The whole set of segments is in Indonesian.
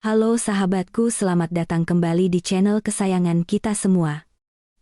Halo sahabatku, selamat datang kembali di channel kesayangan kita semua.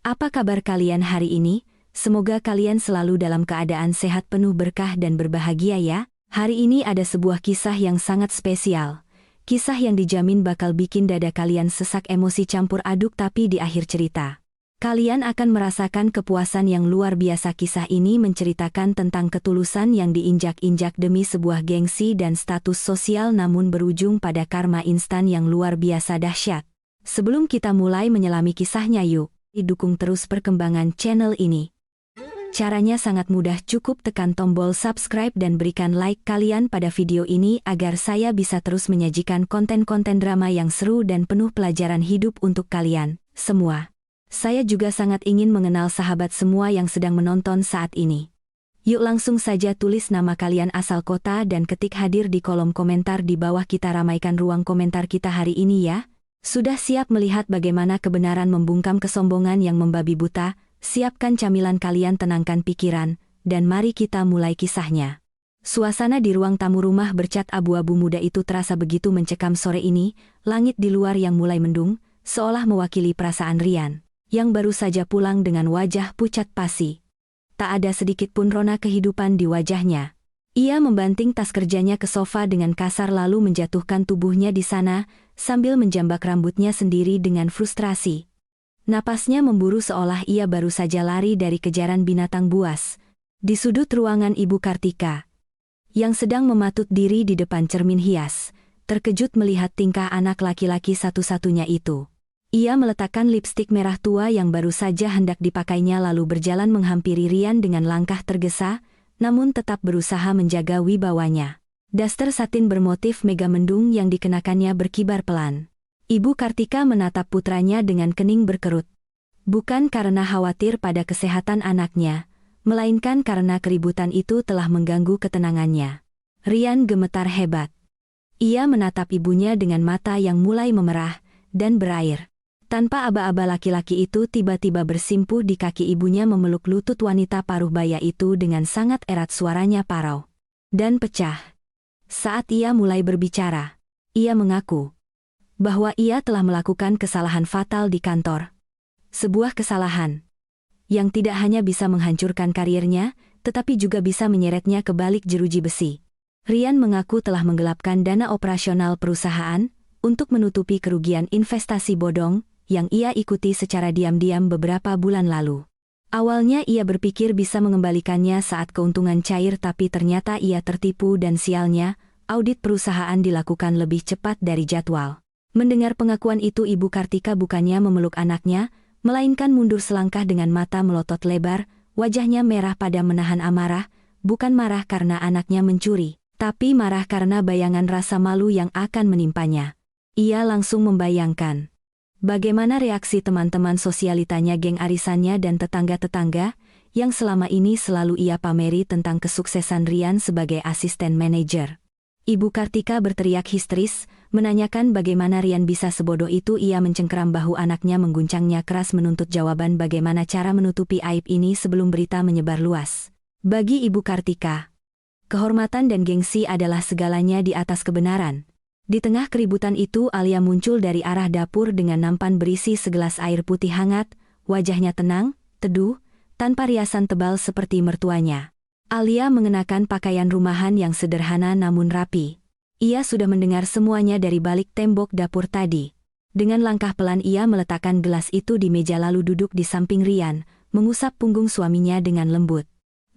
Apa kabar kalian hari ini? Semoga kalian selalu dalam keadaan sehat, penuh berkah dan berbahagia ya. Hari ini ada sebuah kisah yang sangat spesial. Kisah yang dijamin bakal bikin dada kalian sesak emosi campur aduk, tapi di akhir cerita kalian akan merasakan kepuasan yang luar biasa. Kisah ini menceritakan tentang ketulusan yang diinjak-injak demi sebuah gengsi dan status sosial, namun berujung pada karma instan yang luar biasa dahsyat. Sebelum kita mulai menyelami kisahnya, yuk dukung terus perkembangan channel ini. Caranya sangat mudah, cukup tekan tombol subscribe dan berikan like kalian pada video ini agar saya bisa terus menyajikan konten-konten drama yang seru dan penuh pelajaran hidup untuk kalian semua. Saya juga sangat ingin mengenal sahabat semua yang sedang menonton saat ini. Yuk langsung saja tulis nama kalian, asal kota, dan ketik hadir di kolom komentar di bawah. Kita ramaikan ruang komentar kita hari ini ya. Sudah siap melihat bagaimana kebenaran membungkam kesombongan yang membabi buta? Siapkan camilan kalian, tenangkan pikiran, dan mari kita mulai kisahnya. Suasana di ruang tamu rumah bercat abu-abu muda itu terasa begitu mencekam sore ini. Langit di luar yang mulai mendung, seolah mewakili perasaan Rian yang baru saja pulang dengan wajah pucat pasi. Tak ada sedikit pun rona kehidupan di wajahnya. Ia membanting tas kerjanya ke sofa dengan kasar lalu menjatuhkan tubuhnya di sana, sambil menjambak rambutnya sendiri dengan frustrasi. Napasnya memburu seolah ia baru saja lari dari kejaran binatang buas. Di sudut ruangan Ibu Kartika, yang sedang mematut diri di depan cermin hias, terkejut melihat tingkah anak laki-laki satu-satunya itu. Ia meletakkan lipstik merah tua yang baru saja hendak dipakainya lalu berjalan menghampiri Rian dengan langkah tergesa, namun tetap berusaha menjaga wibawanya. Daster satin bermotif mega mendung yang dikenakannya berkibar pelan. Ibu Kartika menatap putranya dengan kening berkerut. Bukan karena khawatir pada kesehatan anaknya, melainkan karena keributan itu telah mengganggu ketenangannya. Rian gemetar hebat. Ia menatap ibunya dengan mata yang mulai memerah dan berair. Tanpa aba-aba laki-laki itu tiba-tiba bersimpuh di kaki ibunya, memeluk lutut wanita paruh baya itu dengan sangat erat. Suaranya parau dan pecah. Saat ia mulai berbicara, ia mengaku bahwa ia telah melakukan kesalahan fatal di kantor. Sebuah kesalahan yang tidak hanya bisa menghancurkan karirnya, tetapi juga bisa menyeretnya ke balik jeruji besi. Rian mengaku telah menggelapkan dana operasional perusahaan untuk menutupi kerugian investasi bodong yang ia ikuti secara diam-diam beberapa bulan lalu. Awalnya ia berpikir bisa mengembalikannya saat keuntungan cair, tapi ternyata ia tertipu dan sialnya, audit perusahaan dilakukan lebih cepat dari jadwal. Mendengar pengakuan itu, Ibu Kartika bukannya memeluk anaknya, melainkan mundur selangkah dengan mata melotot lebar, wajahnya merah pada menahan amarah, bukan marah karena anaknya mencuri, tapi marah karena bayangan rasa malu yang akan menimpanya. Ia langsung membayangkan bagaimana reaksi teman-teman sosialitanya, geng arisannya, dan tetangga-tetangga yang selama ini selalu ia pameri tentang kesuksesan Rian sebagai asisten manajer. Ibu Kartika berteriak histeris, menanyakan bagaimana Rian bisa sebodoh itu. Ia mencengkeram bahu anaknya, mengguncangnya keras, menuntut jawaban bagaimana cara menutupi aib ini sebelum berita menyebar luas. Bagi Ibu Kartika, kehormatan dan gengsi adalah segalanya di atas kebenaran. Di tengah keributan itu, Alia muncul dari arah dapur dengan nampan berisi segelas air putih hangat, wajahnya tenang, teduh, tanpa riasan tebal seperti mertuanya. Alia mengenakan pakaian rumahan yang sederhana namun rapi. Ia sudah mendengar semuanya dari balik tembok dapur tadi. Dengan langkah pelan ia meletakkan gelas itu di meja lalu duduk di samping Rian, mengusap punggung suaminya dengan lembut.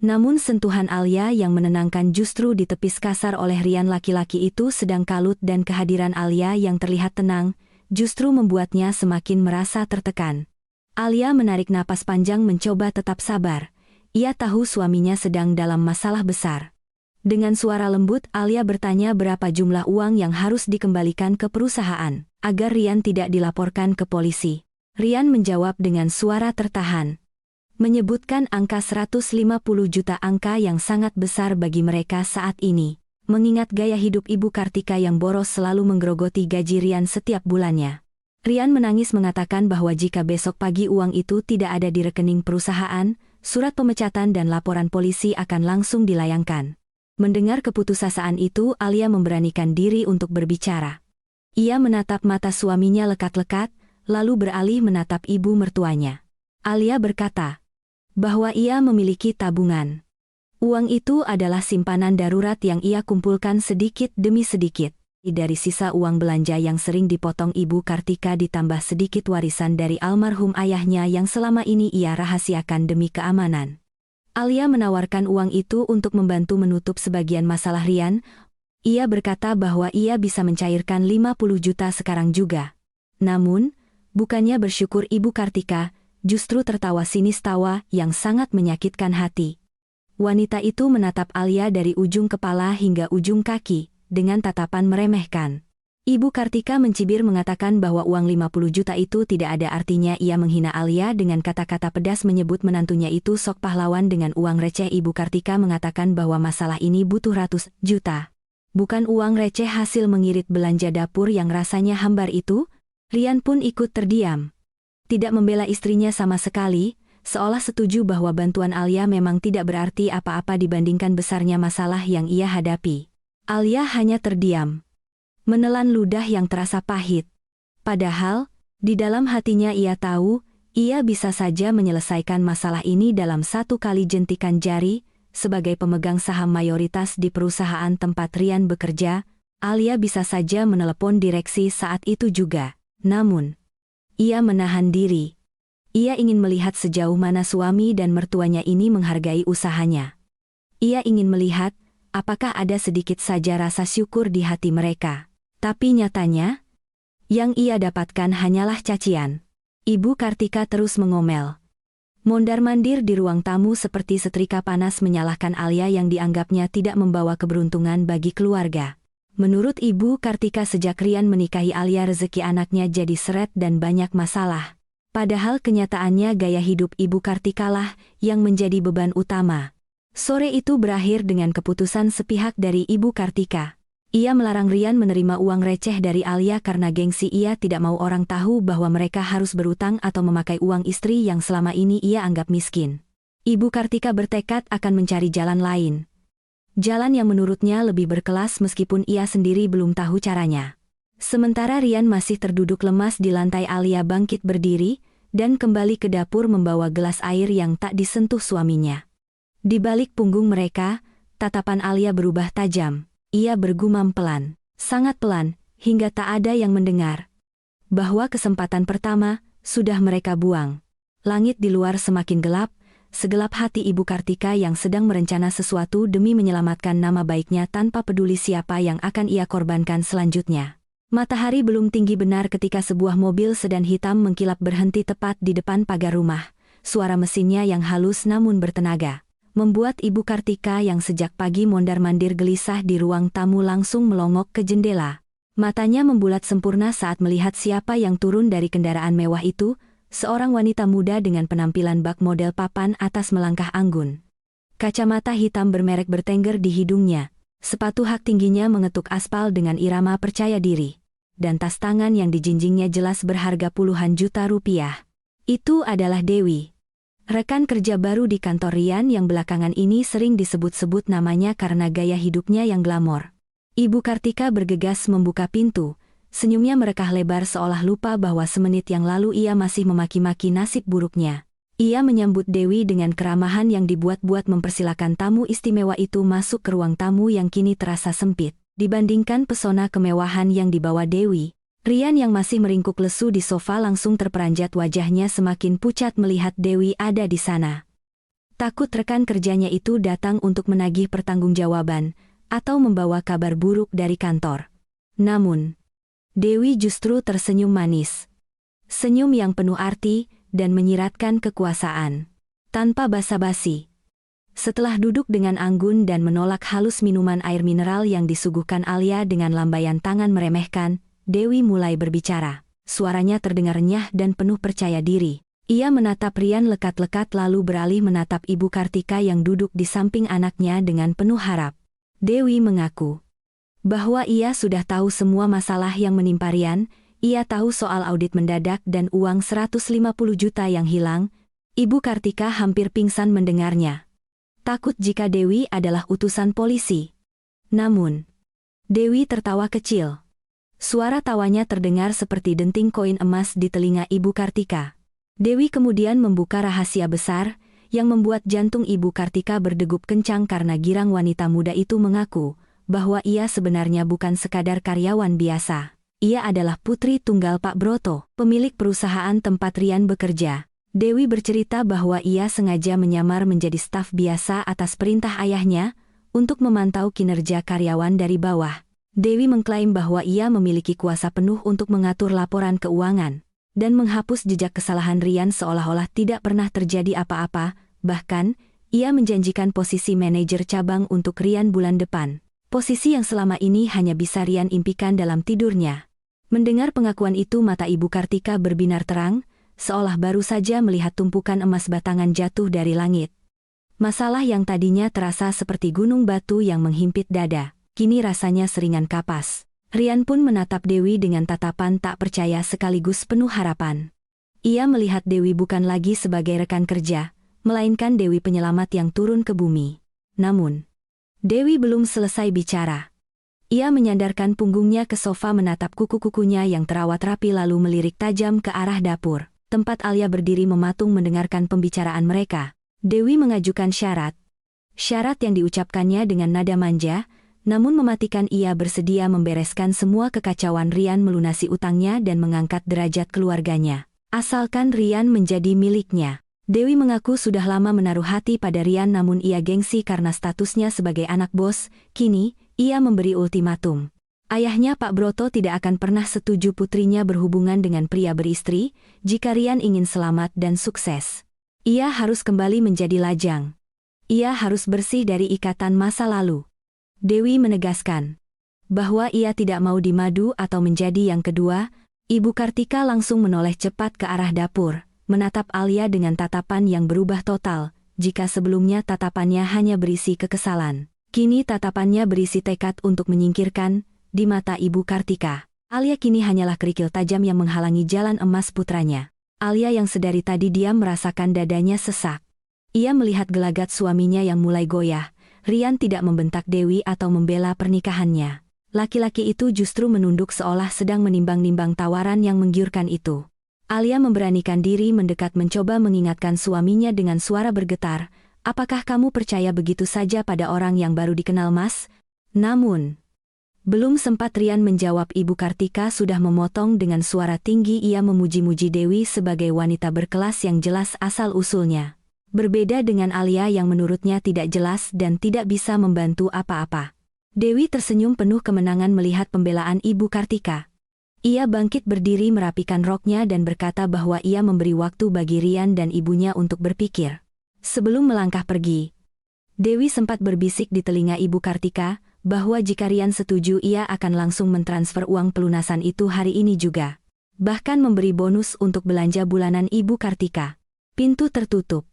Namun sentuhan Alia yang menenangkan justru ditepis kasar oleh Rian. Laki-laki itu sedang kalut dan kehadiran Alia yang terlihat tenang justru membuatnya semakin merasa tertekan. Alia menarik napas panjang mencoba tetap sabar. Ia tahu suaminya sedang dalam masalah besar. Dengan suara lembut Alia bertanya berapa jumlah uang yang harus dikembalikan ke perusahaan agar Rian tidak dilaporkan ke polisi. Rian menjawab dengan suara tertahan, menyebutkan angka 150 juta, angka yang sangat besar bagi mereka saat ini, mengingat gaya hidup Ibu Kartika yang boros selalu menggerogoti gaji Rian setiap bulannya. Rian menangis mengatakan bahwa jika besok pagi uang itu tidak ada di rekening perusahaan, surat pemecatan dan laporan polisi akan langsung dilayangkan. Mendengar keputusasaan itu, Alia memberanikan diri untuk berbicara. Ia menatap mata suaminya lekat-lekat, lalu beralih menatap ibu mertuanya. Alia berkata bahwa ia memiliki tabungan. Uang itu adalah simpanan darurat yang ia kumpulkan sedikit demi sedikit. Dari sisa uang belanja yang sering dipotong Ibu Kartika ditambah sedikit warisan dari almarhum ayahnya yang selama ini ia rahasiakan demi keamanan. Alia menawarkan uang itu untuk membantu menutup sebagian masalah Rian. Ia berkata bahwa ia bisa mencairkan 50 juta sekarang juga. Namun, bukannya bersyukur Ibu Kartika, justru tertawa sinis tawa yang sangat menyakitkan hati. Wanita itu menatap Alia dari ujung kepala hingga ujung kaki, dengan tatapan meremehkan. Ibu Kartika mencibir mengatakan bahwa uang 50 juta itu tidak ada artinya. Ia menghina Alia dengan kata-kata pedas menyebut menantunya itu sok pahlawan dengan uang receh. Ibu Kartika mengatakan bahwa masalah ini butuh ratus juta. Bukan uang receh hasil mengirit belanja dapur yang rasanya hambar itu. Rian pun ikut terdiam. Tidak membela istrinya sama sekali, seolah setuju bahwa bantuan Alia memang tidak berarti apa-apa dibandingkan besarnya masalah yang ia hadapi. Alia hanya terdiam, menelan ludah yang terasa pahit. Padahal, di dalam hatinya ia tahu, ia bisa saja menyelesaikan masalah ini dalam satu kali jentikan jari. Sebagai pemegang saham mayoritas di perusahaan tempat Rian bekerja, Alia bisa saja menelepon direksi saat itu juga. Namun, ia menahan diri. Ia ingin melihat sejauh mana suami dan mertuanya ini menghargai usahanya. Ia ingin melihat apakah ada sedikit saja rasa syukur di hati mereka. Tapi nyatanya, yang ia dapatkan hanyalah cacian. Ibu Kartika terus mengomel. Mondar-mandir di ruang tamu seperti setrika panas menyalahkan Alia yang dianggapnya tidak membawa keberuntungan bagi keluarga. Menurut Ibu Kartika sejak Rian menikahi Alia rezeki anaknya jadi seret dan banyak masalah. Padahal kenyataannya gaya hidup Ibu Kartika lah yang menjadi beban utama. Sore itu berakhir dengan keputusan sepihak dari Ibu Kartika. Ia melarang Rian menerima uang receh dari Alia karena gengsi. Ia tidak mau orang tahu bahwa mereka harus berutang atau memakai uang istri yang selama ini ia anggap miskin. Ibu Kartika bertekad akan mencari jalan lain. Jalan yang menurutnya lebih berkelas meskipun ia sendiri belum tahu caranya. Sementara Rian masih terduduk lemas di lantai, Alia bangkit berdiri dan kembali ke dapur membawa gelas air yang tak disentuh suaminya. Di balik punggung mereka, tatapan Alia berubah tajam. Ia bergumam pelan, sangat pelan, hingga tak ada yang mendengar. Bahwa kesempatan pertama sudah mereka buang. Langit di luar semakin gelap, segelap hati Ibu Kartika yang sedang merencana sesuatu demi menyelamatkan nama baiknya tanpa peduli siapa yang akan ia korbankan selanjutnya. Matahari belum tinggi benar ketika sebuah mobil sedan hitam mengkilap berhenti tepat di depan pagar rumah. Suara mesinnya yang halus namun bertenaga membuat Ibu Kartika yang sejak pagi mondar-mandir gelisah di ruang tamu langsung melongok ke jendela. Matanya membulat sempurna saat melihat siapa yang turun dari kendaraan mewah itu, seorang wanita muda dengan penampilan bak model papan atas melangkah anggun. Kacamata hitam bermerek bertengger di hidungnya, sepatu hak tingginya mengetuk aspal dengan irama percaya diri, dan tas tangan yang dijinjingnya jelas berharga puluhan juta rupiah. Itu adalah Dewi. Rekan kerja baru di kantor Rian yang belakangan ini sering disebut-sebut namanya karena gaya hidupnya yang glamor. Ibu Kartika bergegas membuka pintu, senyumnya merekah lebar seolah lupa bahwa semenit yang lalu ia masih memaki-maki nasib buruknya. Ia menyambut Dewi dengan keramahan yang dibuat-buat mempersilakan tamu istimewa itu masuk ke ruang tamu yang kini terasa sempit. Dibandingkan pesona kemewahan yang dibawa Dewi, Rian yang masih meringkuk lesu di sofa langsung terperanjat, wajahnya semakin pucat melihat Dewi ada di sana. Takut rekan kerjanya itu datang untuk menagih pertanggungjawaban, atau membawa kabar buruk dari kantor. Namun, Dewi justru tersenyum manis. Senyum yang penuh arti, dan menyiratkan kekuasaan. Tanpa basa-basi. Setelah duduk dengan anggun dan menolak halus minuman air mineral yang disuguhkan Alia dengan lambaian tangan meremehkan, Dewi mulai berbicara. Suaranya terdengar renyah dan penuh percaya diri. Ia menatap Rian lekat-lekat lalu beralih menatap Ibu Kartika yang duduk di samping anaknya dengan penuh harap. Dewi mengaku bahwa ia sudah tahu semua masalah yang menimpa Rian. Ia tahu soal audit mendadak dan uang 150 juta yang hilang. Ibu Kartika hampir pingsan mendengarnya. Takut jika Dewi adalah utusan polisi. Namun, Dewi tertawa kecil. Suara tawanya terdengar seperti denting koin emas di telinga Ibu Kartika. Dewi kemudian membuka rahasia besar, yang membuat jantung Ibu Kartika berdegup kencang karena girang wanita muda itu mengaku bahwa ia sebenarnya bukan sekadar karyawan biasa. Ia adalah putri tunggal Pak Broto, pemilik perusahaan tempat Rian bekerja. Dewi bercerita bahwa ia sengaja menyamar menjadi staf biasa atas perintah ayahnya untuk memantau kinerja karyawan dari bawah. Dewi mengklaim bahwa ia memiliki kuasa penuh untuk mengatur laporan keuangan dan menghapus jejak kesalahan Rian seolah-olah tidak pernah terjadi apa-apa. Bahkan, ia menjanjikan posisi manajer cabang untuk Rian bulan depan. Posisi yang selama ini hanya bisa Rian impikan dalam tidurnya. Mendengar pengakuan itu mata Ibu Kartika berbinar terang, seolah baru saja melihat tumpukan emas batangan jatuh dari langit. Masalah yang tadinya terasa seperti gunung batu yang menghimpit dada, kini rasanya seringan kapas. Rian pun menatap Dewi dengan tatapan tak percaya sekaligus penuh harapan. Ia melihat Dewi bukan lagi sebagai rekan kerja, melainkan Dewi penyelamat yang turun ke bumi. Namun, Dewi belum selesai bicara. Ia menyandarkan punggungnya ke sofa menatap kuku-kukunya yang terawat rapi lalu melirik tajam ke arah dapur, tempat Alia berdiri mematung mendengarkan pembicaraan mereka. Dewi mengajukan syarat. Syarat yang diucapkannya dengan nada manja, namun mematikan. Ia bersedia membereskan semua kekacauan Rian, melunasi utangnya dan mengangkat derajat keluarganya, asalkan Rian menjadi miliknya. Dewi mengaku sudah lama menaruh hati pada Rian namun ia gengsi karena statusnya sebagai anak bos. Kini, ia memberi ultimatum. Ayahnya Pak Broto tidak akan pernah setuju putrinya berhubungan dengan pria beristri. Jika Rian ingin selamat dan sukses, ia harus kembali menjadi lajang. Ia harus bersih dari ikatan masa lalu. Dewi menegaskan bahwa ia tidak mau dimadu atau menjadi yang kedua. Ibu Kartika langsung menoleh cepat ke arah dapur, menatap Alia dengan tatapan yang berubah total. Jika sebelumnya tatapannya hanya berisi kekesalan, kini tatapannya berisi tekad untuk menyingkirkan. Di mata Ibu Kartika, Alia kini hanyalah kerikil tajam yang menghalangi jalan emas putranya. Alia yang sedari tadi diam merasakan dadanya sesak. Ia melihat gelagat suaminya yang mulai goyah. Rian tidak membentak Dewi atau membela pernikahannya. Laki-laki itu justru menunduk seolah sedang menimbang-nimbang tawaran yang menggiurkan itu. Alia memberanikan diri mendekat mencoba mengingatkan suaminya dengan suara bergetar, "Apakah kamu percaya begitu saja pada orang yang baru dikenal, Mas?" Namun, belum sempat Rian menjawab Ibu Kartika sudah memotong dengan suara tinggi. Ia memuji-muji Dewi sebagai wanita berkelas yang jelas asal-usulnya. Berbeda dengan Alia yang menurutnya tidak jelas dan tidak bisa membantu apa-apa. Dewi tersenyum penuh kemenangan melihat pembelaan Ibu Kartika. Ia bangkit berdiri merapikan roknya dan berkata bahwa ia memberi waktu bagi Rian dan ibunya untuk berpikir. Sebelum melangkah pergi, Dewi sempat berbisik di telinga Ibu Kartika bahwa jika Rian setuju ia akan langsung mentransfer uang pelunasan itu hari ini juga. Bahkan memberi bonus untuk belanja bulanan Ibu Kartika. Pintu tertutup,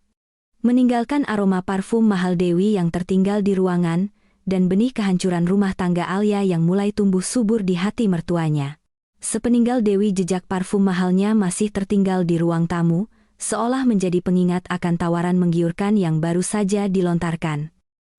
meninggalkan aroma parfum mahal Dewi yang tertinggal di ruangan, dan benih kehancuran rumah tangga Alia yang mulai tumbuh subur di hati mertuanya. Sepeninggal Dewi jejak parfum mahalnya masih tertinggal di ruang tamu, seolah menjadi pengingat akan tawaran menggiurkan yang baru saja dilontarkan.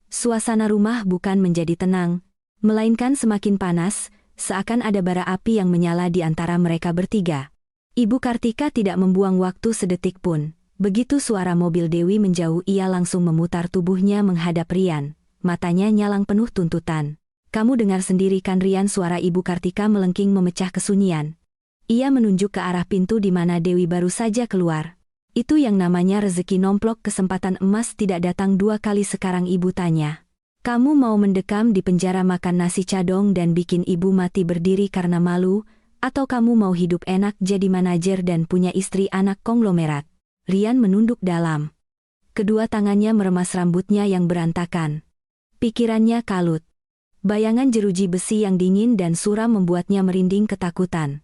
Suasana rumah bukan menjadi tenang, melainkan semakin panas, seakan ada bara api yang menyala di antara mereka bertiga. Ibu Kartika tidak membuang waktu sedetik pun. Begitu suara mobil Dewi menjauh ia langsung memutar tubuhnya menghadap Rian, matanya nyalang penuh tuntutan. "Kamu dengar sendiri kan Rian?" Suara Ibu Kartika melengking memecah kesunyian. Ia menunjuk ke arah pintu di mana Dewi baru saja keluar. "Itu yang namanya rezeki nomplok, kesempatan emas tidak datang dua kali." Sekarang ibu tanya, "Kamu mau mendekam di penjara makan nasi cadong dan bikin ibu mati berdiri karena malu, atau kamu mau hidup enak jadi manajer dan punya istri anak konglomerat?" Rian menunduk dalam. Kedua tangannya meremas rambutnya yang berantakan. Pikirannya kalut. Bayangan jeruji besi yang dingin dan suram membuatnya merinding ketakutan.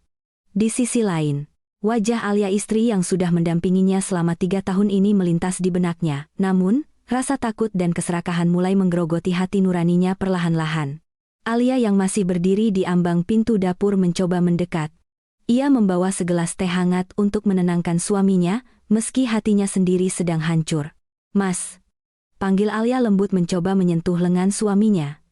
Di sisi lain, wajah Alia istri yang sudah mendampinginya selama 3 tahun ini melintas di benaknya. Namun, rasa takut dan keserakahan mulai menggerogoti hati nuraninya perlahan-lahan. Alia yang masih berdiri di ambang pintu dapur mencoba mendekat. Ia membawa segelas teh hangat untuk menenangkan suaminya, meski hatinya sendiri sedang hancur. "Mas," panggil Alia lembut mencoba menyentuh lengan suaminya.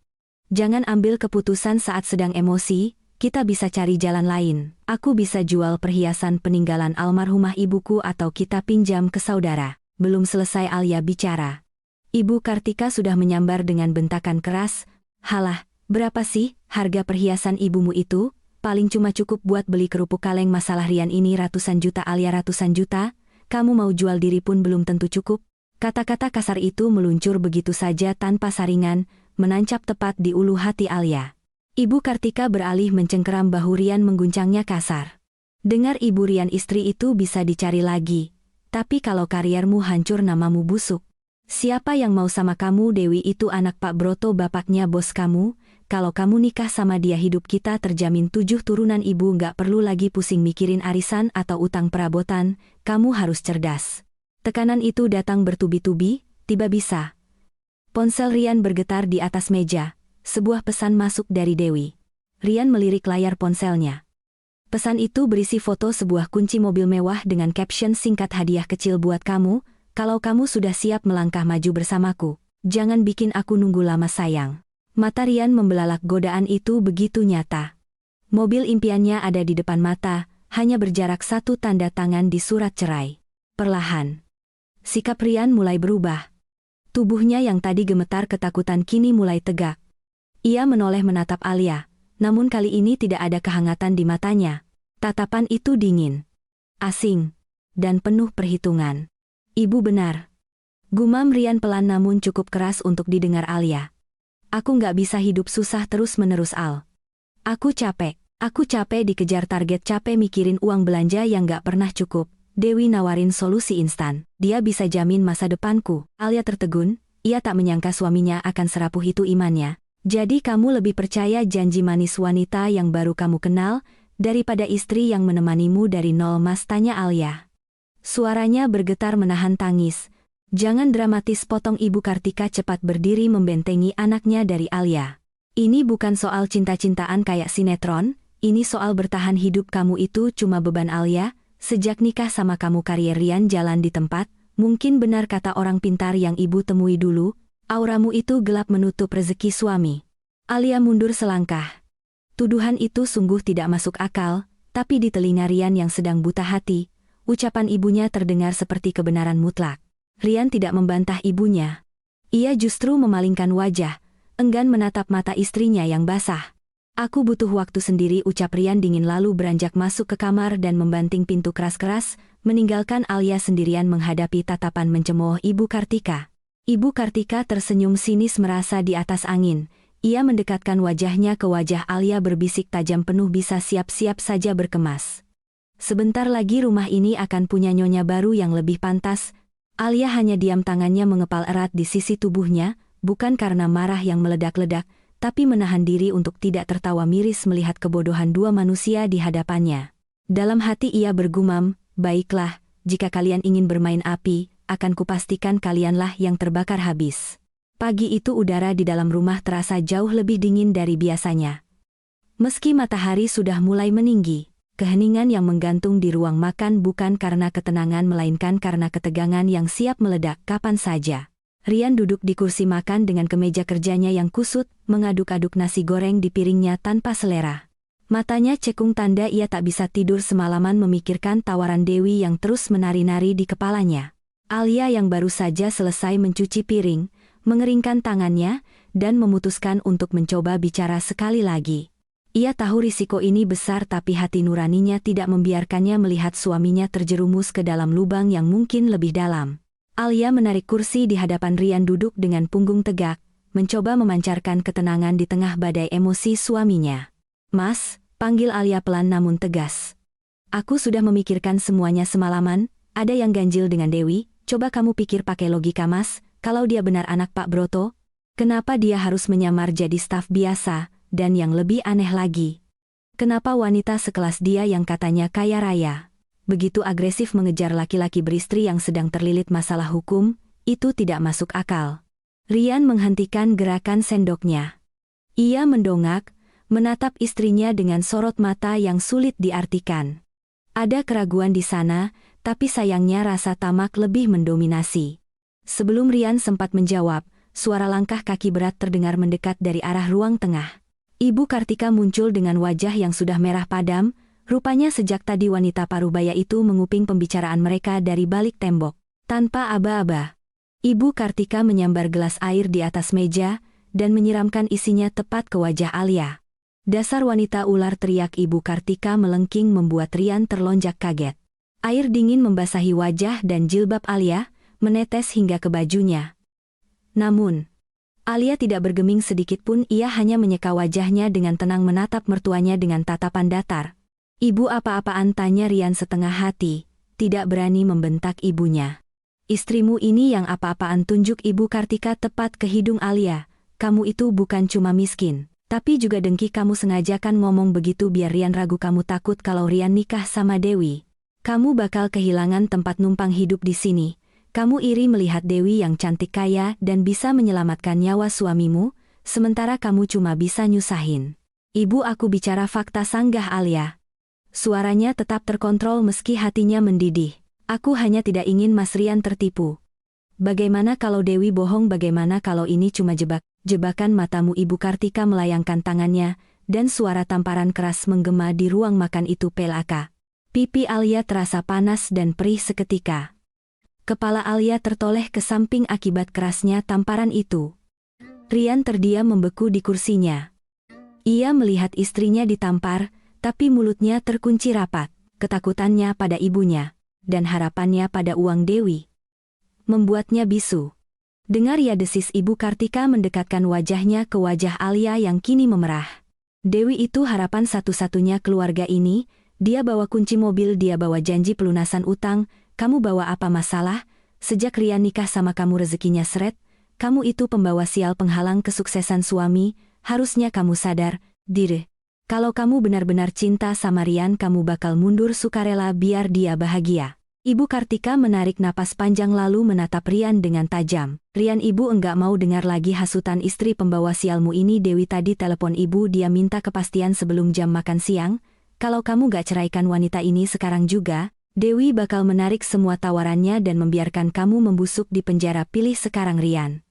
"Jangan ambil keputusan saat sedang emosi, kita bisa cari jalan lain. Aku bisa jual perhiasan peninggalan almarhumah ibuku atau kita pinjam ke saudara. Belum selesai Alia bicara. Ibu Kartika sudah menyambar dengan bentakan keras. Halah, berapa sih harga perhiasan ibumu itu? Paling cuma cukup buat beli kerupuk kaleng. Masalah Rian ini ratusan juta. Alia, ratusan juta? Kamu mau jual diri pun belum tentu cukup. Kata-kata kasar itu meluncur begitu saja tanpa saringan, menancap tepat di ulu hati Alia. Ibu Kartika beralih mencengkeram bahu Rian, mengguncangnya kasar. Dengar Ibu Rian, istri itu bisa dicari lagi. Tapi kalau kariermu hancur, namamu busuk. Siapa yang mau sama kamu? Dewi itu anak Pak Broto, bapaknya bos kamu. Kalau kamu nikah sama dia, hidup kita terjamin 7 turunan. Ibu nggak perlu lagi pusing mikirin arisan atau utang perabotan. Kamu harus cerdas. Tekanan itu datang bertubi-tubi, tiba bisa. Ponsel Rian bergetar di atas meja. Sebuah pesan masuk dari Dewi. Rian melirik layar ponselnya. Pesan itu berisi foto sebuah kunci mobil mewah dengan caption singkat, hadiah kecil buat kamu, kalau kamu sudah siap melangkah maju bersamaku. Jangan bikin aku nunggu lama sayang. Mata Rian membelalak, godaan itu begitu nyata. Mobil impiannya ada di depan mata, hanya berjarak 1 tanda tangan di surat cerai. Perlahan, sikap Rian mulai berubah. Tubuhnya yang tadi gemetar ketakutan kini mulai tegak. Ia menoleh menatap Alia, namun kali ini tidak ada kehangatan di matanya. Tatapan itu dingin, asing, dan penuh perhitungan. Ibu benar. Gumam Rian pelan namun cukup keras untuk didengar Alia. Aku nggak bisa hidup susah terus-menerus, Al. Aku capek dikejar target, capek mikirin uang belanja yang nggak pernah cukup. Dewi nawarin solusi instan. Dia bisa jamin masa depanku. Alia tertegun, ia tak menyangka suaminya akan serapuh itu imannya. Jadi kamu lebih percaya janji manis wanita yang baru kamu kenal, daripada istri yang menemanimu dari nol, Mas? Tanya Alia. Suaranya bergetar menahan tangis. Jangan dramatis, potong Ibu Kartika cepat berdiri membentengi anaknya dari Alia. Ini bukan soal cinta-cintaan kayak sinetron, ini soal bertahan hidup. Kamu itu cuma beban, Alia. Sejak nikah sama kamu karier Rian jalan di tempat. Mungkin benar kata orang pintar yang ibu temui dulu, auramu itu gelap menutup rezeki suami. Alia mundur selangkah. Tuduhan itu sungguh tidak masuk akal, tapi di telinga Rian yang sedang buta hati, ucapan ibunya terdengar seperti kebenaran mutlak. Rian tidak membantah ibunya. Ia justru memalingkan wajah, enggan menatap mata istrinya yang basah. Aku butuh waktu sendiri, ucap Rian dingin lalu beranjak masuk ke kamar dan membanting pintu keras-keras, meninggalkan Alia sendirian menghadapi tatapan mencemooh Ibu Kartika. Ibu Kartika tersenyum sinis merasa di atas angin. Ia mendekatkan wajahnya ke wajah Alia berbisik tajam penuh, bisa siap-siap saja berkemas. Sebentar lagi rumah ini akan punya nyonya baru yang lebih pantas. Alia hanya diam, tangannya mengepal erat di sisi tubuhnya, bukan karena marah yang meledak-ledak, tapi menahan diri untuk tidak tertawa miris melihat kebodohan dua manusia di hadapannya. Dalam hati ia bergumam, baiklah, jika kalian ingin bermain api, akan kupastikan kalianlah yang terbakar habis. Pagi itu udara di dalam rumah terasa jauh lebih dingin dari biasanya. Meski matahari sudah mulai meninggi, keheningan yang menggantung di ruang makan bukan karena ketenangan melainkan karena ketegangan yang siap meledak kapan saja. Rian duduk di kursi makan dengan kemeja kerjanya yang kusut, mengaduk-aduk nasi goreng di piringnya tanpa selera. Matanya cekung tanda ia tak bisa tidur semalaman memikirkan tawaran Dewi yang terus menari-nari di kepalanya. Alia yang baru saja selesai mencuci piring, mengeringkan tangannya, dan memutuskan untuk mencoba bicara sekali lagi. Ia tahu risiko ini besar tapi hati nuraninya tidak membiarkannya melihat suaminya terjerumus ke dalam lubang yang mungkin lebih dalam. Alia menarik kursi di hadapan Rian duduk dengan punggung tegak, mencoba memancarkan ketenangan di tengah badai emosi suaminya. Mas, panggil Alia pelan namun tegas. Aku sudah memikirkan semuanya semalaman, ada yang ganjil dengan Dewi, coba kamu pikir pakai logika Mas, kalau dia benar anak Pak Broto, kenapa dia harus menyamar jadi staf biasa, dan yang lebih aneh lagi, kenapa wanita sekelas dia yang katanya kaya raya, begitu agresif mengejar laki-laki beristri yang sedang terlilit masalah hukum, itu tidak masuk akal. Rian menghentikan gerakan sendoknya. Ia mendongak, menatap istrinya dengan sorot mata yang sulit diartikan. Ada keraguan di sana, tapi sayangnya rasa tamak lebih mendominasi. Sebelum Rian sempat menjawab, suara langkah kaki berat terdengar mendekat dari arah ruang tengah. Ibu Kartika muncul dengan wajah yang sudah merah padam, rupanya sejak tadi wanita parubaya itu menguping pembicaraan mereka dari balik tembok. Tanpa aba-aba, Ibu Kartika menyambar gelas air di atas meja dan menyiramkan isinya tepat ke wajah Alia. "Dasar wanita ular!" teriak Ibu Kartika melengking membuat Rian terlonjak kaget. Air dingin membasahi wajah dan jilbab Alia, menetes hingga ke bajunya. Namun, Alia tidak bergeming sedikit pun, ia hanya menyeka wajahnya dengan tenang menatap mertuanya dengan tatapan datar. "Ibu apa-apaan?" tanya Rian setengah hati, tidak berani membentak ibunya. "Istrimu ini yang apa-apaan?" tunjuk Ibu Kartika tepat ke hidung Alia. "Kamu itu bukan cuma miskin, tapi juga dengki. Kamu sengaja kan ngomong begitu biar Rian ragu. Kamu takut kalau Rian nikah sama Dewi, kamu bakal kehilangan tempat numpang hidup di sini. Kamu iri melihat Dewi yang cantik, kaya, dan bisa menyelamatkan nyawa suamimu, sementara kamu cuma bisa nyusahin." "Ibu, aku bicara fakta," sanggah Alia. Suaranya tetap terkontrol meski hatinya mendidih. "Aku hanya tidak ingin Mas Rian tertipu. Bagaimana kalau Dewi bohong? Bagaimana kalau ini cuma jebakan matamu?" Ibu Kartika melayangkan tangannya, dan suara tamparan keras menggema di ruang makan itu. "Pelaka." Pipi Alia terasa panas dan perih seketika. Kepala Alia tertoleh ke samping akibat kerasnya tamparan itu. Rian terdiam membeku di kursinya. Ia melihat istrinya ditampar, tapi mulutnya terkunci rapat. Ketakutannya pada ibunya, dan harapannya pada uang Dewi, membuatnya bisu. "Dengar ya," desis Ibu Kartika mendekatkan wajahnya ke wajah Alia yang kini memerah. "Dewi itu harapan satu-satunya keluarga ini. Dia bawa kunci mobil, dia bawa janji pelunasan utang. Kamu bawa apa masalah? Sejak Rian nikah sama kamu rezekinya seret. Kamu itu pembawa sial, penghalang kesuksesan suami. Harusnya kamu sadar, diri. Kalau kamu benar-benar cinta sama Rian, kamu bakal mundur sukarela biar dia bahagia." Ibu Kartika menarik napas panjang lalu menatap Rian dengan tajam. "Rian, ibu enggak mau dengar lagi hasutan istri pembawa sialmu ini. Dewi tadi telepon ibu, dia minta kepastian sebelum jam makan siang. Kalau kamu gak ceraikan wanita ini sekarang juga, Dewi bakal menarik semua tawarannya dan membiarkan kamu membusuk di penjara. Pilih sekarang, Rian.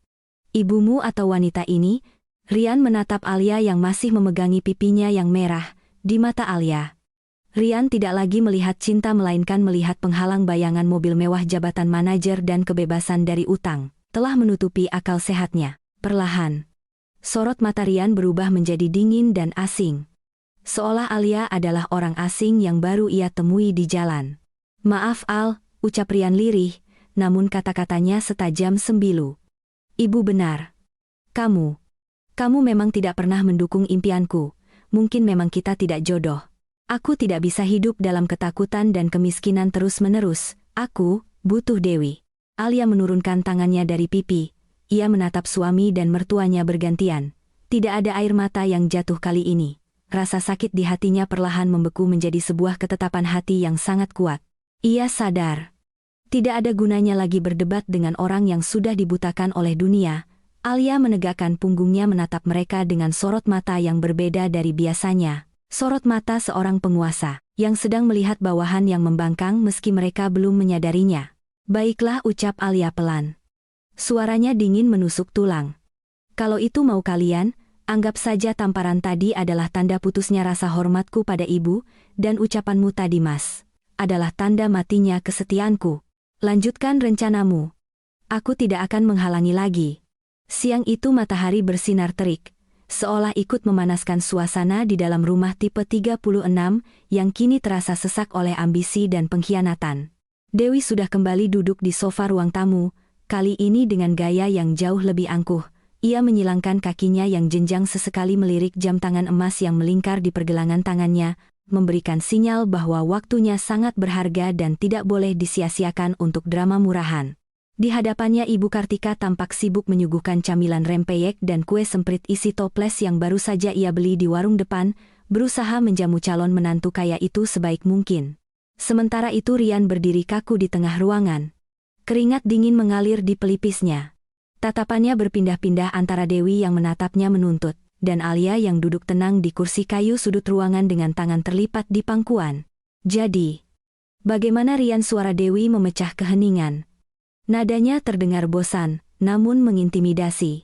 Ibumu atau wanita ini?" Rian menatap Alia yang masih memegangi pipinya yang merah. Di mata Alia, Rian tidak lagi melihat cinta melainkan melihat penghalang. Bayangan mobil mewah, jabatan manajer, dan kebebasan dari utang telah menutupi akal sehatnya. Perlahan, sorot mata Rian berubah menjadi dingin dan asing. Seolah Alia adalah orang asing yang baru ia temui di jalan. "Maaf Al," ucap Rian lirih, namun kata-katanya setajam sembilu. "Ibu benar. Kamu memang tidak pernah mendukung impianku. Mungkin memang kita tidak jodoh. Aku tidak bisa hidup dalam ketakutan dan kemiskinan terus-menerus. Aku butuh Dewi." Alia menurunkan tangannya dari pipi. Ia menatap suami dan mertuanya bergantian. Tidak ada air mata yang jatuh kali ini. Rasa sakit di hatinya perlahan membeku menjadi sebuah ketetapan hati yang sangat kuat. Ia sadar, tidak ada gunanya lagi berdebat dengan orang yang sudah dibutakan oleh dunia. Alia menegakkan punggungnya menatap mereka dengan sorot mata yang berbeda dari biasanya. Sorot mata seorang penguasa, yang sedang melihat bawahan yang membangkang meski mereka belum menyadarinya. "Baiklah," ucap Alia pelan. Suaranya dingin menusuk tulang. "Kalau itu mau kalian, anggap saja tamparan tadi adalah tanda putusnya rasa hormatku pada ibu, dan ucapanmu tadi, Mas, adalah tanda matinya kesetiaanku. Lanjutkan rencanamu. Aku tidak akan menghalangi lagi." Siang itu matahari bersinar terik, seolah ikut memanaskan suasana di dalam rumah tipe 36 yang kini terasa sesak oleh ambisi dan pengkhianatan. Dewi sudah kembali duduk di sofa ruang tamu, kali ini dengan gaya yang jauh lebih angkuh. Ia menyilangkan kakinya yang jenjang, sesekali melirik jam tangan emas yang melingkar di pergelangan tangannya, memberikan sinyal bahwa waktunya sangat berharga dan tidak boleh disia-siakan untuk drama murahan. Di hadapannya Ibu Kartika tampak sibuk menyuguhkan camilan rempeyek dan kue semprit isi toples yang baru saja ia beli di warung depan, berusaha menjamu calon menantu kaya itu sebaik mungkin. Sementara itu Rian berdiri kaku di tengah ruangan. Keringat dingin mengalir di pelipisnya. Tatapannya berpindah-pindah antara Dewi yang menatapnya menuntut, dan Alia yang duduk tenang di kursi kayu sudut ruangan dengan tangan terlipat di pangkuan. "Jadi, bagaimana Rian?" Suara Dewi memecah keheningan. Nadanya terdengar bosan, namun mengintimidasi.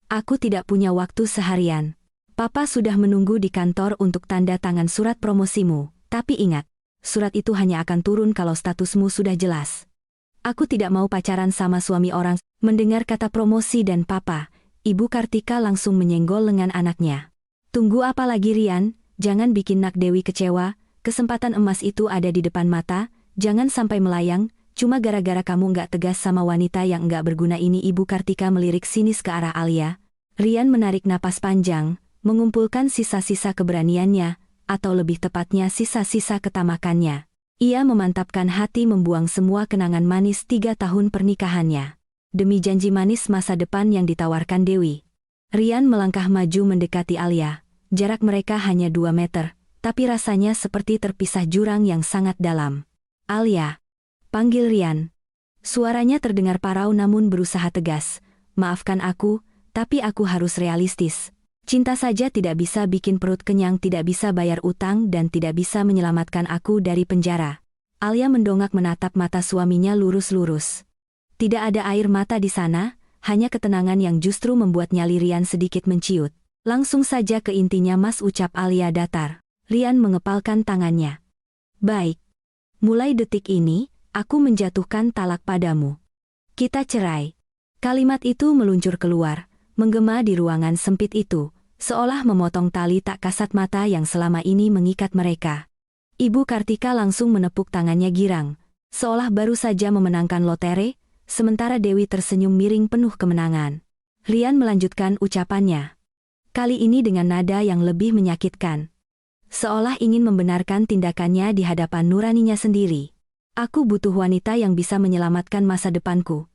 "Aku tidak punya waktu seharian. Papa sudah menunggu di kantor untuk tanda tangan surat promosimu, tapi ingat, surat itu hanya akan turun kalau statusmu sudah jelas. Aku tidak mau pacaran sama suami orang. Mendengar kata promosi dan papa, Ibu Kartika langsung menyenggol lengan anaknya. Tunggu apa lagi Rian, jangan bikin Nak Dewi kecewa, kesempatan emas itu ada di depan mata, jangan sampai melayang, cuma gara-gara kamu nggak tegas sama wanita yang nggak berguna ini. Ibu Kartika melirik sinis ke arah Alia. Rian menarik napas panjang, mengumpulkan sisa-sisa keberaniannya, atau lebih tepatnya sisa-sisa ketamakannya. Ia memantapkan hati membuang semua kenangan manis 3 tahun pernikahannya. Demi janji manis masa depan yang ditawarkan Dewi. Rian melangkah maju mendekati Alia. Jarak mereka hanya 2 meter, tapi rasanya seperti terpisah jurang yang sangat dalam. Alia, panggil Rian. Suaranya terdengar parau namun berusaha tegas. Maafkan aku, tapi aku harus realistis. Cinta saja tidak bisa bikin perut kenyang, tidak bisa bayar utang dan tidak bisa menyelamatkan aku dari penjara. Alia mendongak menatap mata suaminya lurus-lurus. Tidak ada air mata di sana, hanya ketenangan yang justru membuat nyali Rian sedikit menciut. Langsung saja ke intinya Mas, ucap Alia datar. Rian mengepalkan tangannya. Baik. Mulai detik ini, aku menjatuhkan talak padamu. Kita cerai. Kalimat itu meluncur keluar, menggema di ruangan sempit itu, seolah memotong tali tak kasat mata yang selama ini mengikat mereka. Ibu Kartika langsung menepuk tangannya girang, seolah baru saja memenangkan lotre, sementara Dewi tersenyum miring penuh kemenangan. Rian melanjutkan ucapannya. Kali ini dengan nada yang lebih menyakitkan. Seolah ingin membenarkan tindakannya di hadapan nuraninya sendiri. Aku butuh wanita yang bisa menyelamatkan masa depanku.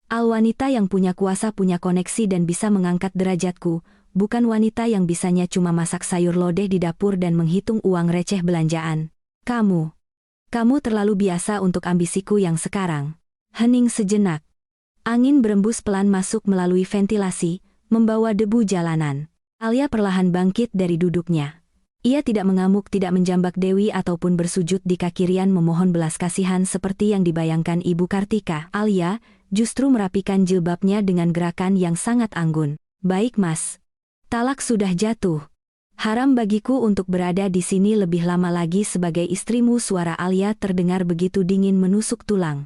Wanita yang punya kuasa, punya koneksi dan bisa mengangkat derajatku, bukan wanita yang bisanya cuma masak sayur lodeh di dapur dan menghitung uang receh belanjaan. Kamu terlalu biasa untuk ambisiku yang sekarang. Hening sejenak. Angin berembus pelan masuk melalui ventilasi, membawa debu jalanan. Alia perlahan bangkit dari duduknya. Ia tidak mengamuk, tidak menjambak Dewi ataupun bersujud di kaki Rian memohon belas kasihan seperti yang dibayangkan Ibu Kartika. Alia justru merapikan jilbabnya dengan gerakan yang sangat anggun. Baik Mas. Talak sudah jatuh. Haram bagiku untuk berada di sini lebih lama lagi sebagai istrimu. Suara Alia terdengar begitu dingin menusuk tulang.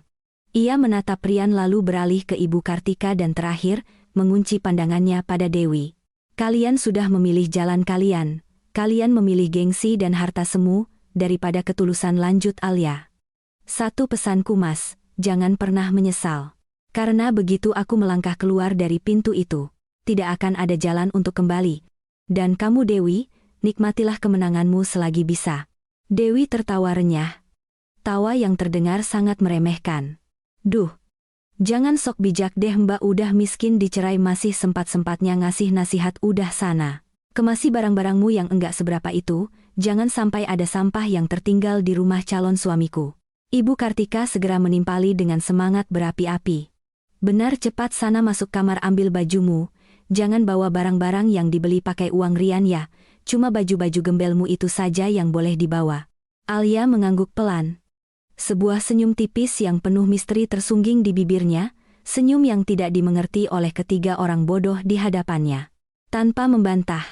Ia menatap Rian lalu beralih ke Ibu Kartika dan terakhir, mengunci pandangannya pada Dewi. Kalian sudah memilih jalan kalian. Kalian memilih gengsi dan harta semu, daripada ketulusan, lanjut Alia. Satu pesanku Mas, jangan pernah menyesal. Karena begitu aku melangkah keluar dari pintu itu, tidak akan ada jalan untuk kembali. Dan kamu Dewi, nikmatilah kemenanganmu selagi bisa. Dewi tertawa renyah. Tawa yang terdengar sangat meremehkan. Duh, jangan sok bijak deh Mbak, udah miskin dicerai masih sempat-sempatnya ngasih nasihat, udah sana. Kemasi barang-barangmu yang enggak seberapa itu, jangan sampai ada sampah yang tertinggal di rumah calon suamiku. Ibu Kartika segera menimpali dengan semangat berapi-api. Benar, cepat sana masuk kamar ambil bajumu, jangan bawa barang-barang yang dibeli pakai uang Rian ya, cuma baju-baju gembelmu itu saja yang boleh dibawa. Alia mengangguk pelan. Sebuah senyum tipis yang penuh misteri tersungging di bibirnya, senyum yang tidak dimengerti oleh ketiga orang bodoh di hadapannya. Tanpa membantah,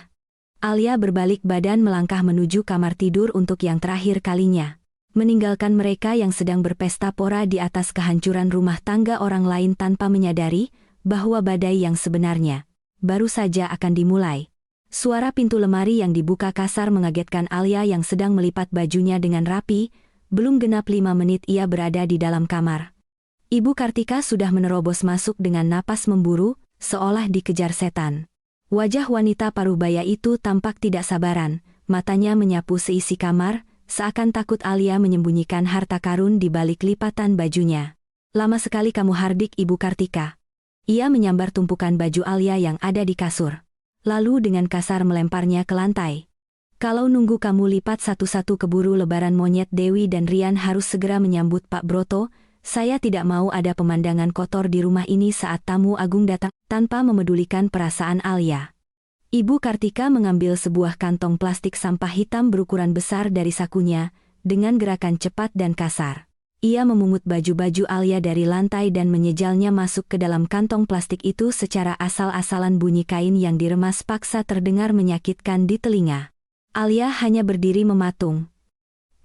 Alia berbalik badan melangkah menuju kamar tidur untuk yang terakhir kalinya. Meninggalkan mereka yang sedang berpesta pora di atas kehancuran rumah tangga orang lain tanpa menyadari bahwa badai yang sebenarnya baru saja akan dimulai. Suara pintu lemari yang dibuka kasar mengagetkan Alia yang sedang melipat bajunya dengan rapi. Belum genap 5 menit ia berada di dalam kamar. Ibu Kartika sudah menerobos masuk dengan napas memburu, seolah dikejar setan. Wajah wanita parubaya itu tampak tidak sabaran, matanya menyapu seisi kamar, seakan takut Alia menyembunyikan harta karun di balik lipatan bajunya. Lama sekali kamu, hardik Ibu Kartika. Ia menyambar tumpukan baju Alia yang ada di kasur. Lalu dengan kasar melemparnya ke lantai. Kalau nunggu kamu lipat satu-satu keburu lebaran monyet. Dewi dan Rian harus segera menyambut Pak Broto. Saya tidak mau ada pemandangan kotor di rumah ini saat tamu agung datang. Tanpa memedulikan perasaan Alia, Ibu Kartika mengambil sebuah kantong plastik sampah hitam berukuran besar dari sakunya, dengan gerakan cepat dan kasar. Ia memungut baju-baju Alia dari lantai dan menyejalnya masuk ke dalam kantong plastik itu secara asal-asalan. Bunyi kain yang diremas paksa terdengar menyakitkan di telinga. Alia hanya berdiri mematung,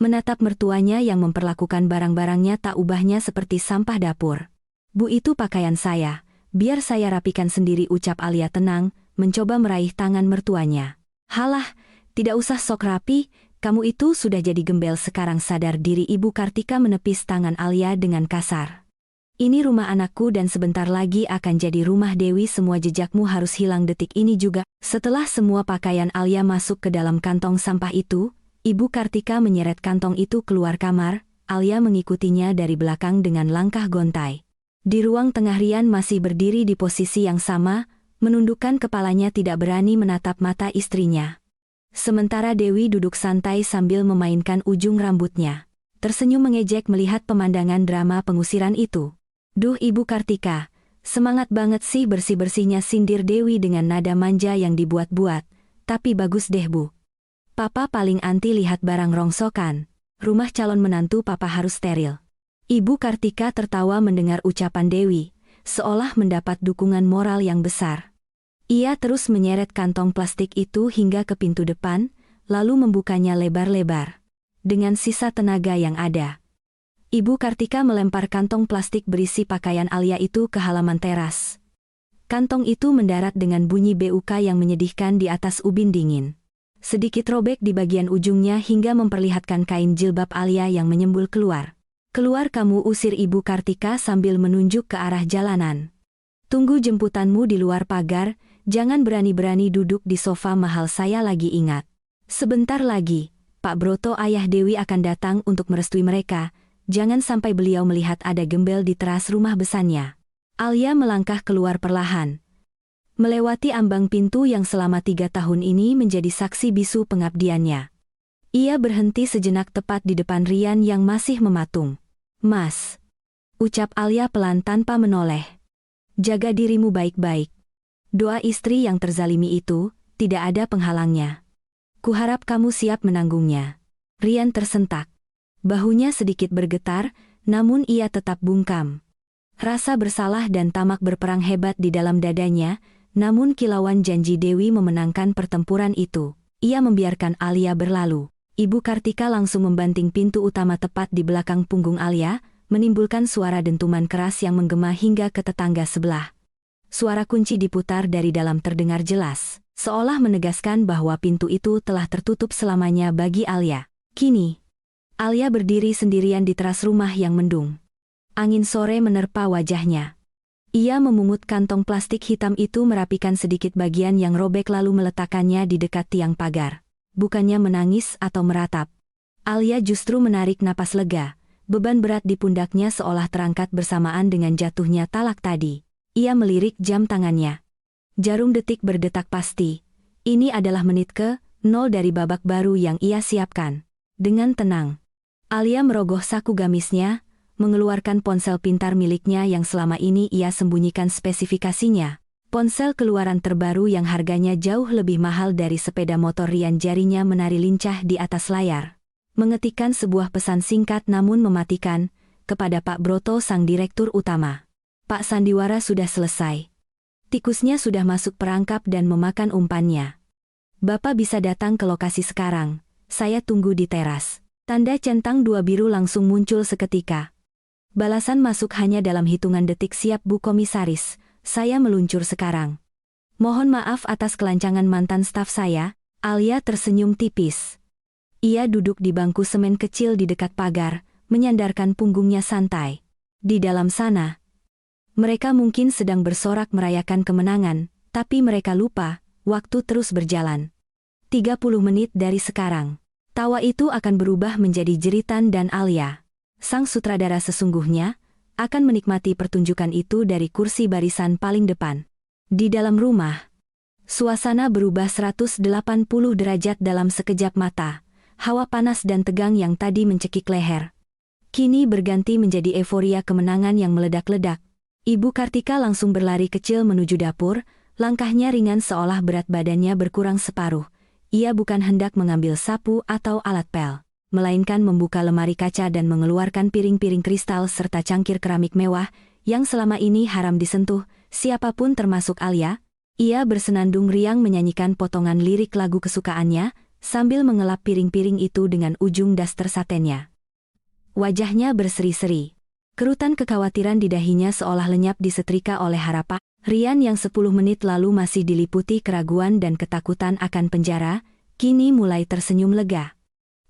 menatap mertuanya yang memperlakukan barang-barangnya tak ubahnya seperti sampah dapur. "Bu, itu pakaian saya, biar saya rapikan sendiri," ucap Alia tenang, mencoba meraih tangan mertuanya. "Halah, tidak usah sok rapi, kamu itu sudah jadi gembel sekarang." Sadar diri, Ibu Kartika menepis tangan Alia dengan kasar. "Ini rumah anakku dan sebentar lagi akan jadi rumah Dewi. Semua jejakmu harus hilang detik ini juga." Setelah semua pakaian Alia masuk ke dalam kantong sampah itu, Ibu Kartika menyeret kantong itu keluar kamar. Alia mengikutinya dari belakang dengan langkah gontai. Di ruang tengah, Rian masih berdiri di posisi yang sama, menundukkan kepalanya tidak berani menatap mata istrinya. Sementara Dewi duduk santai sambil memainkan ujung rambutnya. Tersenyum mengejek melihat pemandangan drama pengusiran itu. "Duh, Ibu Kartika, semangat banget sih bersih-bersihnya," sindir Dewi dengan nada manja yang dibuat-buat. "Tapi bagus deh, Bu. Papa paling anti lihat barang rongsokan. Rumah calon menantu Papa harus steril." Ibu Kartika tertawa mendengar ucapan Dewi, seolah mendapat dukungan moral yang besar. Ia terus menyeret kantong plastik itu hingga ke pintu depan, lalu membukanya lebar-lebar. Dengan sisa tenaga yang ada, Ibu Kartika melempar kantong plastik berisi pakaian Alia itu ke halaman teras. Kantong itu mendarat dengan bunyi BUK yang menyedihkan di atas ubin dingin. Sedikit robek di bagian ujungnya hingga memperlihatkan kain jilbab Alia yang menyembul keluar. "Keluar kamu," usir Ibu Kartika sambil menunjuk ke arah jalanan. "Tunggu jemputanmu di luar pagar. Jangan berani-berani duduk di sofa mahal saya lagi. Ingat, sebentar lagi, Pak Broto ayah Dewi akan datang untuk merestui mereka. Jangan sampai beliau melihat ada gembel di teras rumah besannya." Alia melangkah keluar perlahan, melewati ambang pintu yang selama 3 tahun ini menjadi saksi bisu pengabdiannya. Ia berhenti sejenak tepat di depan Rian yang masih mematung. "Mas," ucap Alia pelan tanpa menoleh. "Jaga dirimu baik-baik. Doa istri yang terzalimi itu, tidak ada penghalangnya. Kuharap kamu siap menanggungnya." Rian tersentak. Bahunya sedikit bergetar, namun ia tetap bungkam. Rasa bersalah dan tamak berperang hebat di dalam dadanya, namun kilauan janji Dewi memenangkan pertempuran itu. Ia membiarkan Alia berlalu. Ibu Kartika langsung membanting pintu utama tepat di belakang punggung Alia, menimbulkan suara dentuman keras yang menggema hingga ke tetangga sebelah. Suara kunci diputar dari dalam terdengar jelas, seolah menegaskan bahwa pintu itu telah tertutup selamanya bagi Alia. Kini, Alia berdiri sendirian di teras rumah yang mendung. Angin sore menerpa wajahnya. Ia memungut kantong plastik hitam itu, merapikan sedikit bagian yang robek lalu meletakkannya di dekat tiang pagar. Bukannya menangis atau meratap, Alia justru menarik napas lega. Beban berat di pundaknya seolah terangkat bersamaan dengan jatuhnya talak tadi. Ia melirik jam tangannya. Jarum detik berdetak pasti. Ini adalah menit ke-0 dari babak baru yang ia siapkan. Dengan tenang, Alia merogoh saku gamisnya, mengeluarkan ponsel pintar miliknya yang selama ini ia sembunyikan spesifikasinya. Ponsel keluaran terbaru yang harganya jauh lebih mahal dari sepeda motor Rian. Jarinya menari lincah di atas layar, mengetikkan sebuah pesan singkat namun mematikan, kepada Pak Broto, sang direktur utama. "Pak Sandiwara sudah selesai. Tikusnya sudah masuk perangkap dan memakan umpannya. Bapak bisa datang ke lokasi sekarang. Saya tunggu di teras." Tanda centang 2 biru langsung muncul seketika. "Balasan masuk hanya dalam hitungan detik." "Siap, Bu Komisaris. Saya meluncur sekarang. Mohon maaf atas kelancangan mantan staf saya." Alia tersenyum tipis. Ia duduk di bangku semen kecil di dekat pagar, menyandarkan punggungnya santai. Di dalam sana, mereka mungkin sedang bersorak merayakan kemenangan, tapi mereka lupa, waktu terus berjalan. 30 menit dari sekarang, tawa itu akan berubah menjadi jeritan dan Alia, sang sutradara sesungguhnya, akan menikmati pertunjukan itu dari kursi barisan paling depan. Di dalam rumah, suasana berubah 180 derajat dalam sekejap mata. Hawa panas dan tegang yang tadi mencekik leher, kini berganti menjadi euforia kemenangan yang meledak-ledak. Ibu Kartika langsung berlari kecil menuju dapur, langkahnya ringan seolah berat badannya berkurang separuh. Ia bukan hendak mengambil sapu atau alat pel. melainkan membuka lemari kaca dan mengeluarkan piring-piring kristal serta cangkir keramik mewah yang selama ini haram disentuh siapapun termasuk Alia. Ia bersenandung riang menyanyikan potongan lirik lagu kesukaannya sambil mengelap piring-piring itu dengan ujung daster satennya. Wajahnya berseri-seri. Kerutan kekhawatiran di dahinya seolah lenyap disetrika oleh harapan. Rian yang 10 menit lalu masih diliputi keraguan dan ketakutan akan penjara, kini mulai tersenyum lega.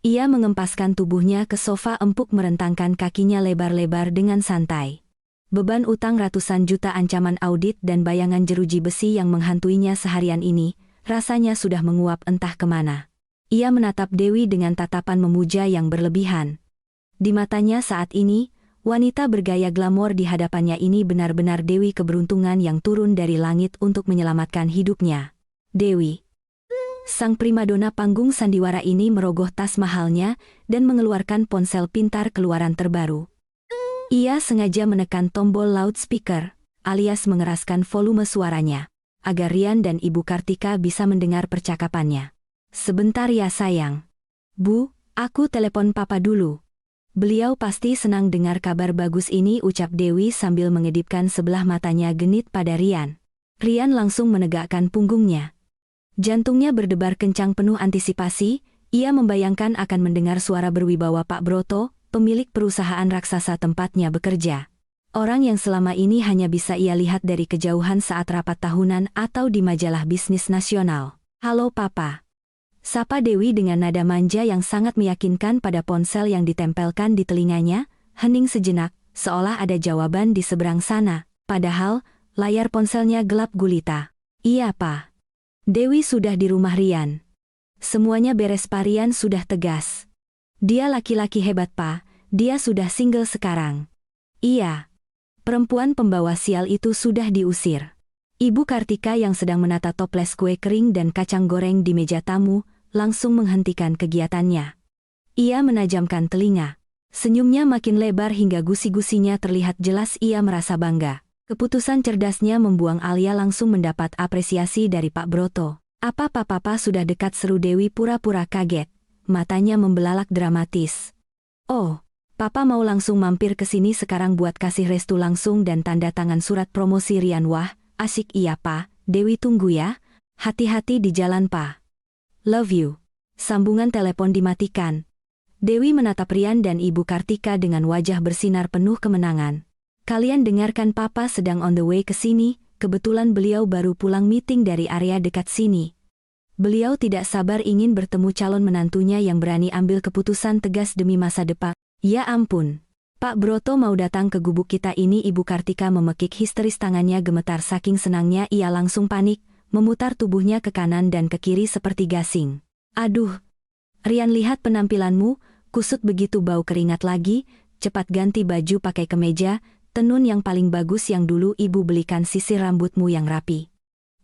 Ia mengempaskan tubuhnya ke sofa empuk merentangkan kakinya lebar-lebar dengan santai. Beban utang ratusan juta ancaman audit dan bayangan jeruji besi yang menghantuinya seharian ini, rasanya sudah menguap entah kemana. Ia menatap Dewi dengan tatapan memuja yang berlebihan. Di matanya saat ini, wanita bergaya glamor di hadapannya ini benar-benar Dewi keberuntungan yang turun dari langit untuk menyelamatkan hidupnya. Dewi. Sang primadona panggung sandiwara ini merogoh tas mahalnya dan mengeluarkan ponsel pintar keluaran terbaru. Ia sengaja menekan tombol loudspeaker, alias mengeraskan volume suaranya, agar Rian dan Ibu Kartika bisa mendengar percakapannya. Sebentar ya sayang. Bu, aku telepon papa dulu. Beliau pasti senang dengar kabar bagus ini, ucap Dewi sambil mengedipkan sebelah matanya genit pada Rian. Rian langsung menegakkan punggungnya. Jantungnya berdebar kencang penuh antisipasi, ia membayangkan akan mendengar suara berwibawa Pak Broto, pemilik perusahaan raksasa tempatnya bekerja. Orang yang selama ini hanya bisa ia lihat dari kejauhan saat rapat tahunan atau di majalah bisnis nasional. Halo Papa. Sapa Dewi dengan nada manja yang sangat meyakinkan pada ponsel yang ditempelkan di telinganya, hening sejenak, seolah ada jawaban di seberang sana. Padahal, layar ponselnya gelap gulita. Iya Pa. Dewi sudah di rumah Rian. Semuanya beres Pak. Rian sudah tegas. Dia laki-laki hebat Pa, dia sudah single sekarang. Iya. Perempuan pembawa sial itu sudah diusir. Ibu Kartika yang sedang menata toples kue kering dan kacang goreng di meja tamu, langsung menghentikan kegiatannya. Ia menajamkan telinga. Senyumnya makin lebar hingga gusi-gusinya terlihat jelas. Ia merasa bangga. Keputusan cerdasnya membuang Alia langsung mendapat apresiasi dari Pak Broto. Apa Papa sudah dekat, seru Dewi pura-pura kaget. Matanya membelalak dramatis. Oh, Papa mau langsung mampir ke sini sekarang buat kasih restu langsung dan tanda tangan surat promosi Rian. Wah, asik. Iya Pa, Dewi tunggu ya. Hati-hati di jalan Pa. Love you. Sambungan telepon dimatikan. Dewi menatap Rian dan Ibu Kartika dengan wajah bersinar penuh kemenangan. Kalian dengarkan Papa sedang on the way ke sini, kebetulan beliau baru pulang meeting dari area dekat sini. Beliau tidak sabar ingin bertemu calon menantunya yang berani ambil keputusan tegas demi masa depan. Ya ampun. Pak Broto mau datang ke gubuk kita ini. Ibu Kartika memekik histeris, tangannya gemetar saking senangnya. Ia langsung panik, memutar tubuhnya ke kanan dan ke kiri seperti gasing. Aduh. Rian, lihat penampilanmu, kusut begitu bau keringat lagi, cepat ganti baju pakai kemeja, tenun yang paling bagus yang dulu ibu belikan, sisir rambutmu yang rapi.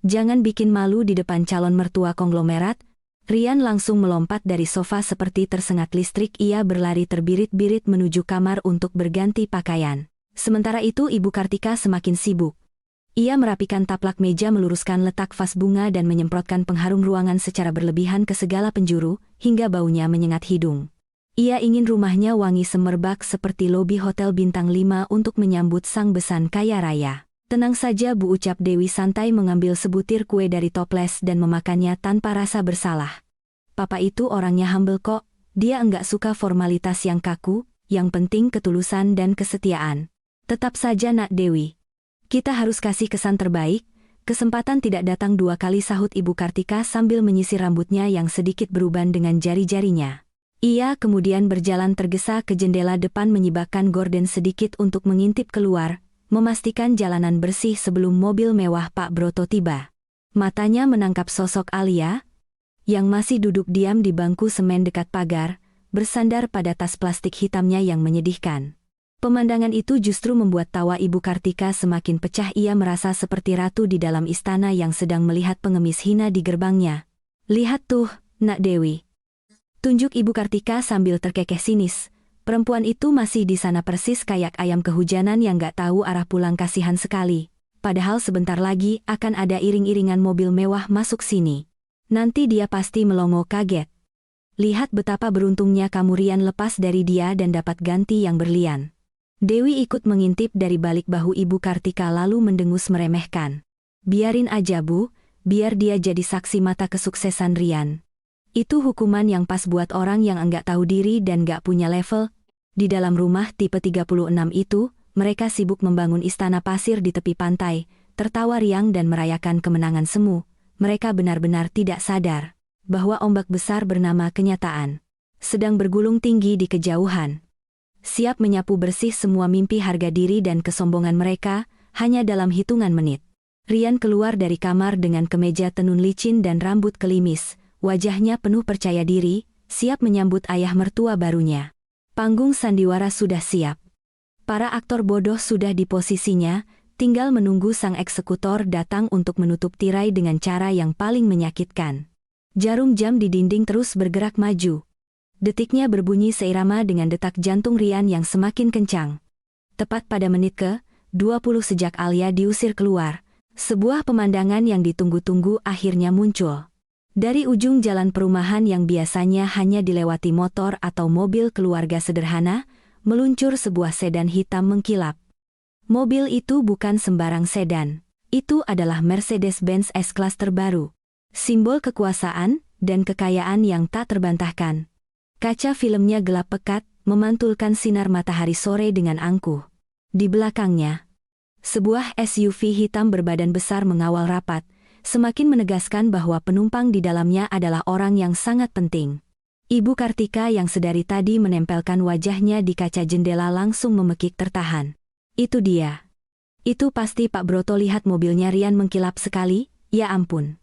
Jangan bikin malu di depan calon mertua konglomerat. Rian langsung melompat dari sofa seperti tersengat listrik. Ia berlari terbirit-birit menuju kamar untuk berganti pakaian. Sementara itu Ibu Kartika semakin sibuk. Ia merapikan taplak meja, meluruskan letak vas bunga dan menyemprotkan pengharum ruangan secara berlebihan ke segala penjuru, hingga baunya menyengat hidung. Ia ingin rumahnya wangi semerbak seperti lobi hotel bintang 5 untuk menyambut sang besan kaya raya. Tenang saja Bu, ucap Dewi santai mengambil sebutir kue dari toples dan memakannya tanpa rasa bersalah. Papa itu orangnya humble kok, dia enggak suka formalitas yang kaku, yang penting ketulusan dan kesetiaan. Tetap saja Nak Dewi. Kita harus kasih kesan terbaik, kesempatan tidak datang dua kali, sahut Ibu Kartika sambil menyisir rambutnya yang sedikit beruban dengan jari-jarinya. Ia kemudian berjalan tergesa ke jendela depan menyibakkan gorden sedikit untuk mengintip keluar, memastikan jalanan bersih sebelum mobil mewah Pak Broto tiba. Matanya menangkap sosok Alia, yang masih duduk diam di bangku semen dekat pagar, bersandar pada tas plastik hitamnya yang menyedihkan. Pemandangan itu justru membuat tawa Ibu Kartika semakin pecah. Ia merasa seperti ratu di dalam istana yang sedang melihat pengemis hina di gerbangnya. Lihat tuh, Nak Dewi. Tunjuk Ibu Kartika sambil terkekeh sinis. Perempuan itu masih di sana persis kayak ayam kehujanan yang gak tahu arah pulang, kasihan sekali. Padahal sebentar lagi akan ada iring-iringan mobil mewah masuk sini. Nanti dia pasti melongo kaget. Lihat betapa beruntungnya kamu Rian lepas dari dia dan dapat ganti yang berlian. Dewi ikut mengintip dari balik bahu Ibu Kartika lalu mendengus meremehkan. Biarin aja Bu, biar dia jadi saksi mata kesuksesan Rian. Itu hukuman yang pas buat orang yang enggak tahu diri dan enggak punya level. Di dalam rumah tipe 36 itu, mereka sibuk membangun istana pasir di tepi pantai, tertawa riang dan merayakan kemenangan semu. Mereka benar-benar tidak sadar bahwa ombak besar bernama kenyataan sedang bergulung tinggi di kejauhan. Siap menyapu bersih semua mimpi harga diri dan kesombongan mereka, hanya dalam hitungan menit. Rian keluar dari kamar dengan kemeja tenun licin dan rambut kelimis, wajahnya penuh percaya diri, siap menyambut ayah mertua barunya. Panggung sandiwara sudah siap. Para aktor bodoh sudah di posisinya, tinggal menunggu sang eksekutor datang untuk menutup tirai dengan cara yang paling menyakitkan. Jarum jam di dinding terus bergerak maju. Detiknya berbunyi seirama dengan detak jantung Rian yang semakin kencang. Tepat pada menit ke-20 sejak Alia diusir keluar, sebuah pemandangan yang ditunggu-tunggu akhirnya muncul. Dari ujung jalan perumahan yang biasanya hanya dilewati motor atau mobil keluarga sederhana, meluncur sebuah sedan hitam mengkilap. Mobil itu bukan sembarang sedan. Itu adalah Mercedes-Benz S-Class terbaru. Simbol kekuasaan dan kekayaan yang tak terbantahkan. Kaca filmnya gelap pekat, memantulkan sinar matahari sore dengan angkuh. Di belakangnya, sebuah SUV hitam berbadan besar mengawal rapat, semakin menegaskan bahwa penumpang di dalamnya adalah orang yang sangat penting. Ibu Kartika yang sedari tadi menempelkan wajahnya di kaca jendela langsung memekik tertahan. Itu dia. Itu pasti Pak Broto. Lihat mobilnya Rian mengkilap sekali, ya ampun.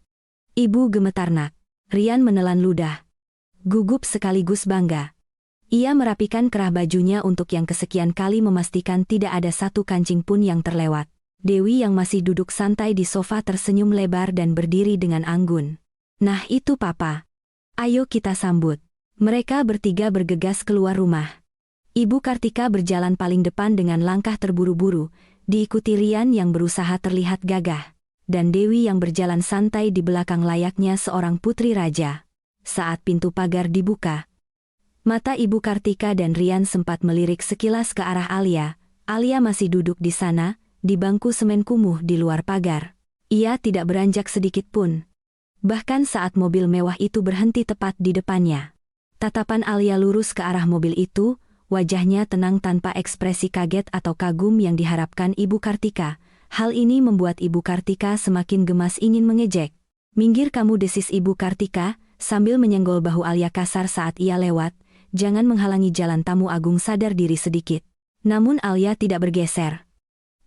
Ibu gemetar nak. Rian menelan ludah. Gugup sekaligus bangga. Ia merapikan kerah bajunya untuk yang kesekian kali memastikan tidak ada satu kancing pun yang terlewat. Dewi yang masih duduk santai di sofa tersenyum lebar dan berdiri dengan anggun. Nah itu Papa. Ayo kita sambut. Mereka bertiga bergegas keluar rumah. Ibu Kartika berjalan paling depan dengan langkah terburu-buru, diikuti Rian yang berusaha terlihat gagah, dan Dewi yang berjalan santai di belakang layaknya seorang putri raja. Saat pintu pagar dibuka, mata Ibu Kartika dan Rian sempat melirik sekilas ke arah Alia. Alia masih duduk di sana, di bangku semen kumuh di luar pagar. Ia tidak beranjak sedikit pun. Bahkan saat mobil mewah itu berhenti tepat di depannya. Tatapan Alia lurus ke arah mobil itu, wajahnya tenang tanpa ekspresi kaget atau kagum yang diharapkan Ibu Kartika. Hal ini membuat Ibu Kartika semakin gemas ingin mengejek. Minggir kamu, desis Ibu Kartika, sambil menyenggol bahu Alia kasar saat ia lewat. Jangan menghalangi jalan tamu agung. Sadar diri sedikit. Namun Alia tidak bergeser.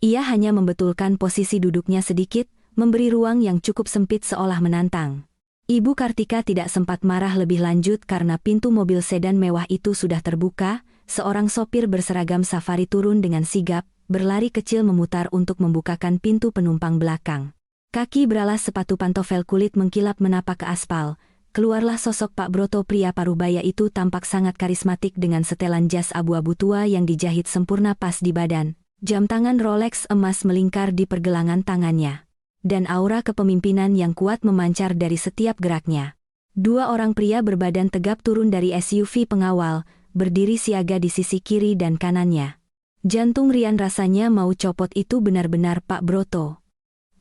Ia hanya membetulkan posisi duduknya sedikit, memberi ruang yang cukup sempit seolah menantang. Ibu Kartika tidak sempat marah lebih lanjut karena pintu mobil sedan mewah itu sudah terbuka. Seorang sopir berseragam safari turun dengan sigap, berlari kecil memutar untuk membukakan pintu penumpang belakang. Kaki beralas sepatu pantofel kulit mengkilap menapak ke aspal. Keluarlah sosok Pak Broto. Pria parubaya itu tampak sangat karismatik dengan setelan jas abu-abu tua yang dijahit sempurna pas di badan. Jam tangan Rolex emas melingkar di pergelangan tangannya. Dan aura kepemimpinan yang kuat memancar dari setiap geraknya. Dua orang pria berbadan tegap turun dari SUV pengawal, berdiri siaga di sisi kiri dan kanannya. Jantung Rian rasanya mau copot. Itu benar-benar Pak Broto.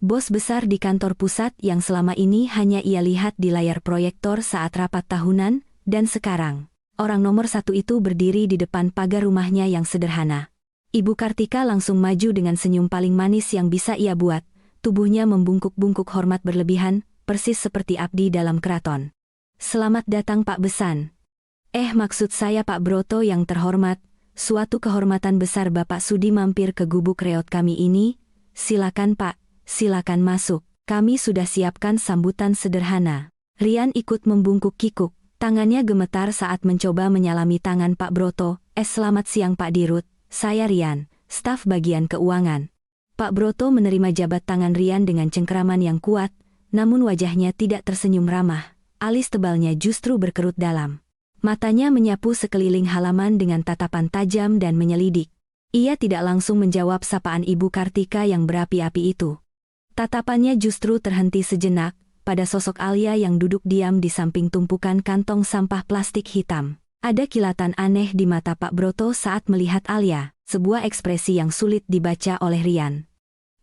Bos besar di kantor pusat yang selama ini hanya ia lihat di layar proyektor saat rapat tahunan, dan sekarang, orang nomor satu itu berdiri di depan pagar rumahnya yang sederhana. Ibu Kartika langsung maju dengan senyum paling manis yang bisa ia buat, tubuhnya membungkuk-bungkuk hormat berlebihan, persis seperti abdi dalam keraton. Selamat datang Pak Besan. Maksud saya Pak Broto yang terhormat, suatu kehormatan besar Bapak sudi mampir ke gubuk reot kami ini. Silakan Pak. Silakan masuk, kami sudah siapkan sambutan sederhana. Rian ikut membungkuk kikuk, tangannya gemetar saat mencoba menyalami tangan Pak Broto. Selamat siang Pak Dirut, saya Rian, staf bagian keuangan. Pak Broto menerima jabat tangan Rian dengan cengkeraman yang kuat, namun wajahnya tidak tersenyum ramah. Alis tebalnya justru berkerut dalam. Matanya menyapu sekeliling halaman dengan tatapan tajam dan menyelidik. Ia tidak langsung menjawab sapaan Ibu Kartika yang berapi-api itu. Tatapannya justru terhenti sejenak, pada sosok Alia yang duduk diam di samping tumpukan kantong sampah plastik hitam. Ada kilatan aneh di mata Pak Broto saat melihat Alia, sebuah ekspresi yang sulit dibaca oleh Rian.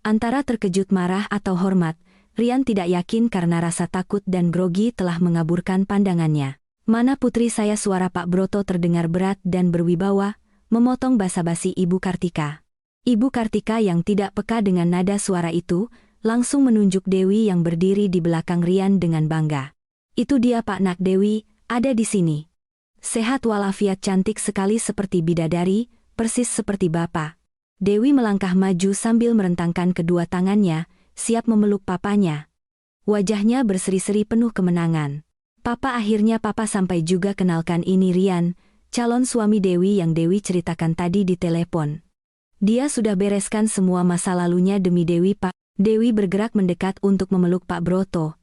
Antara terkejut, marah atau hormat, Rian tidak yakin karena rasa takut dan grogi telah mengaburkan pandangannya. "Mana putri saya?" Suara Pak Broto terdengar berat dan berwibawa, memotong basa-basi Ibu Kartika. Ibu Kartika yang tidak peka dengan nada suara itu, langsung menunjuk Dewi yang berdiri di belakang Rian dengan bangga. "Itu dia Pak Nak, Dewi, ada di sini. Sehat walafiat, cantik sekali seperti bidadari, persis seperti Bapak." Dewi melangkah maju sambil merentangkan kedua tangannya, siap memeluk papanya. Wajahnya berseri-seri penuh kemenangan. "Papa, akhirnya Papa sampai juga." "Kenalkan, ini Rian, calon suami Dewi yang Dewi ceritakan tadi di telepon. Dia sudah bereskan semua masa lalunya demi Dewi, Pak." Dewi bergerak mendekat untuk memeluk Pak Broto.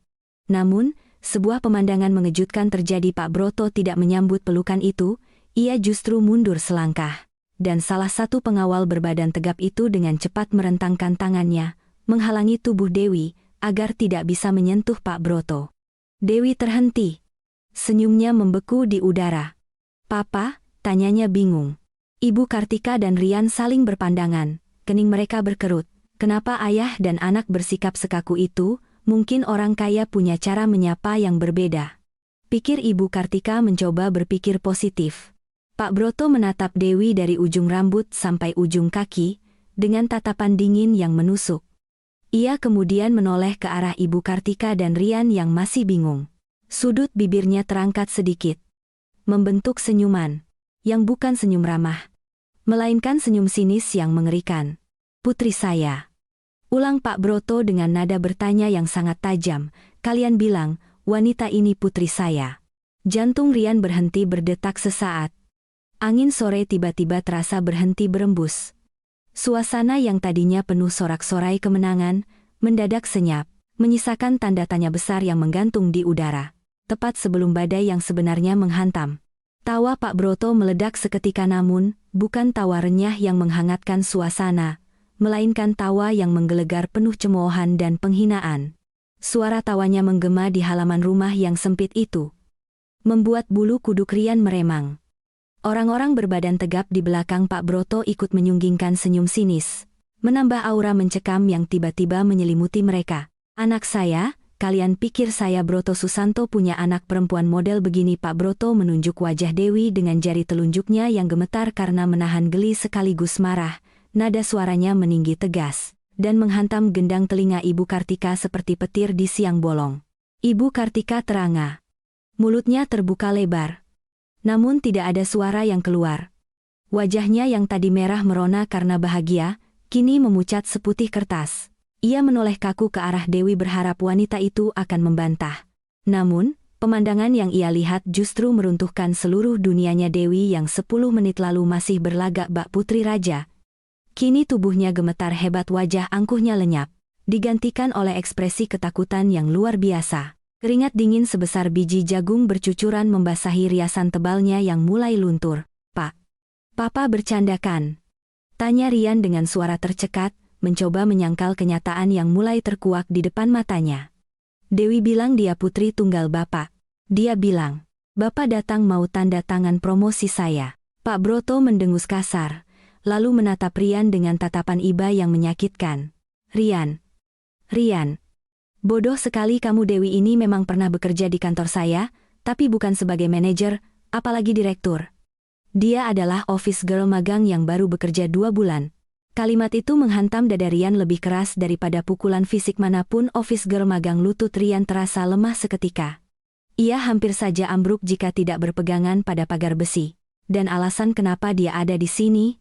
Namun, sebuah pemandangan mengejutkan terjadi. Pak Broto tidak menyambut pelukan itu, ia justru mundur selangkah. Dan salah satu pengawal berbadan tegap itu dengan cepat merentangkan tangannya, menghalangi tubuh Dewi, agar tidak bisa menyentuh Pak Broto. Dewi terhenti. Senyumnya membeku di udara. "Papa?" tanyanya bingung. Ibu Kartika dan Rian saling berpandangan, kening mereka berkerut. Kenapa ayah dan anak bersikap sekaku itu? Mungkin orang kaya punya cara menyapa yang berbeda, pikir Ibu Kartika mencoba berpikir positif. Pak Broto menatap Dewi dari ujung rambut sampai ujung kaki, dengan tatapan dingin yang menusuk. Ia kemudian menoleh ke arah Ibu Kartika dan Rian yang masih bingung. Sudut bibirnya terangkat sedikit, membentuk senyuman, yang bukan senyum ramah, melainkan senyum sinis yang mengerikan. "Putri saya?" ulang Pak Broto dengan nada bertanya yang sangat tajam. "Kalian bilang, wanita ini putri saya?" Jantung Rian berhenti berdetak sesaat. Angin sore tiba-tiba terasa berhenti berembus. Suasana yang tadinya penuh sorak-sorai kemenangan, mendadak senyap, menyisakan tanda tanya besar yang menggantung di udara, tepat sebelum badai yang sebenarnya menghantam. Tawa Pak Broto meledak seketika, namun bukan tawa renyah yang menghangatkan suasana, melainkan tawa yang menggelegar penuh cemoohan dan penghinaan. Suara tawanya menggema di halaman rumah yang sempit itu, membuat bulu kuduk Rian meremang. Orang-orang berbadan tegap di belakang Pak Broto ikut menyunggingkan senyum sinis, menambah aura mencekam yang tiba-tiba menyelimuti mereka. "Anak saya? Kalian pikir saya Broto Susanto punya anak perempuan model begini?" Pak Broto menunjuk wajah Dewi dengan jari telunjuknya yang gemetar karena menahan geli sekaligus marah. Nada suaranya meninggi tegas, dan menghantam gendang telinga Ibu Kartika seperti petir di siang bolong. Ibu Kartika teranga. Mulutnya terbuka lebar. Namun tidak ada suara yang keluar. Wajahnya yang tadi merah merona karena bahagia, kini memucat seputih kertas. Ia menoleh kaku ke arah Dewi berharap wanita itu akan membantah. Namun, pemandangan yang ia lihat justru meruntuhkan seluruh dunianya. Dewi yang 10 menit lalu masih berlagak bak putri raja, kini tubuhnya gemetar hebat, wajah angkuhnya lenyap, digantikan oleh ekspresi ketakutan yang luar biasa. Keringat dingin sebesar biji jagung bercucuran membasahi riasan tebalnya yang mulai luntur. "Pak, Papa bercandakan?" tanya Rian dengan suara tercekat, mencoba menyangkal kenyataan yang mulai terkuak di depan matanya. "Dewi bilang dia putri tunggal Bapak. Dia bilang, Bapak datang mau tanda tangan promosi saya." Pak Broto mendengus kasar, lalu menatap Rian dengan tatapan iba yang menyakitkan. Rian, bodoh sekali kamu. Dewi ini memang pernah bekerja di kantor saya, tapi bukan sebagai manajer, apalagi direktur. Dia adalah office girl magang yang baru bekerja 2 bulan. Kalimat itu menghantam dada Rian lebih keras daripada pukulan fisik manapun. Office girl magang. Lutut Rian terasa lemah seketika. Ia hampir saja ambruk jika tidak berpegangan pada pagar besi. Dan alasan kenapa dia ada di sini?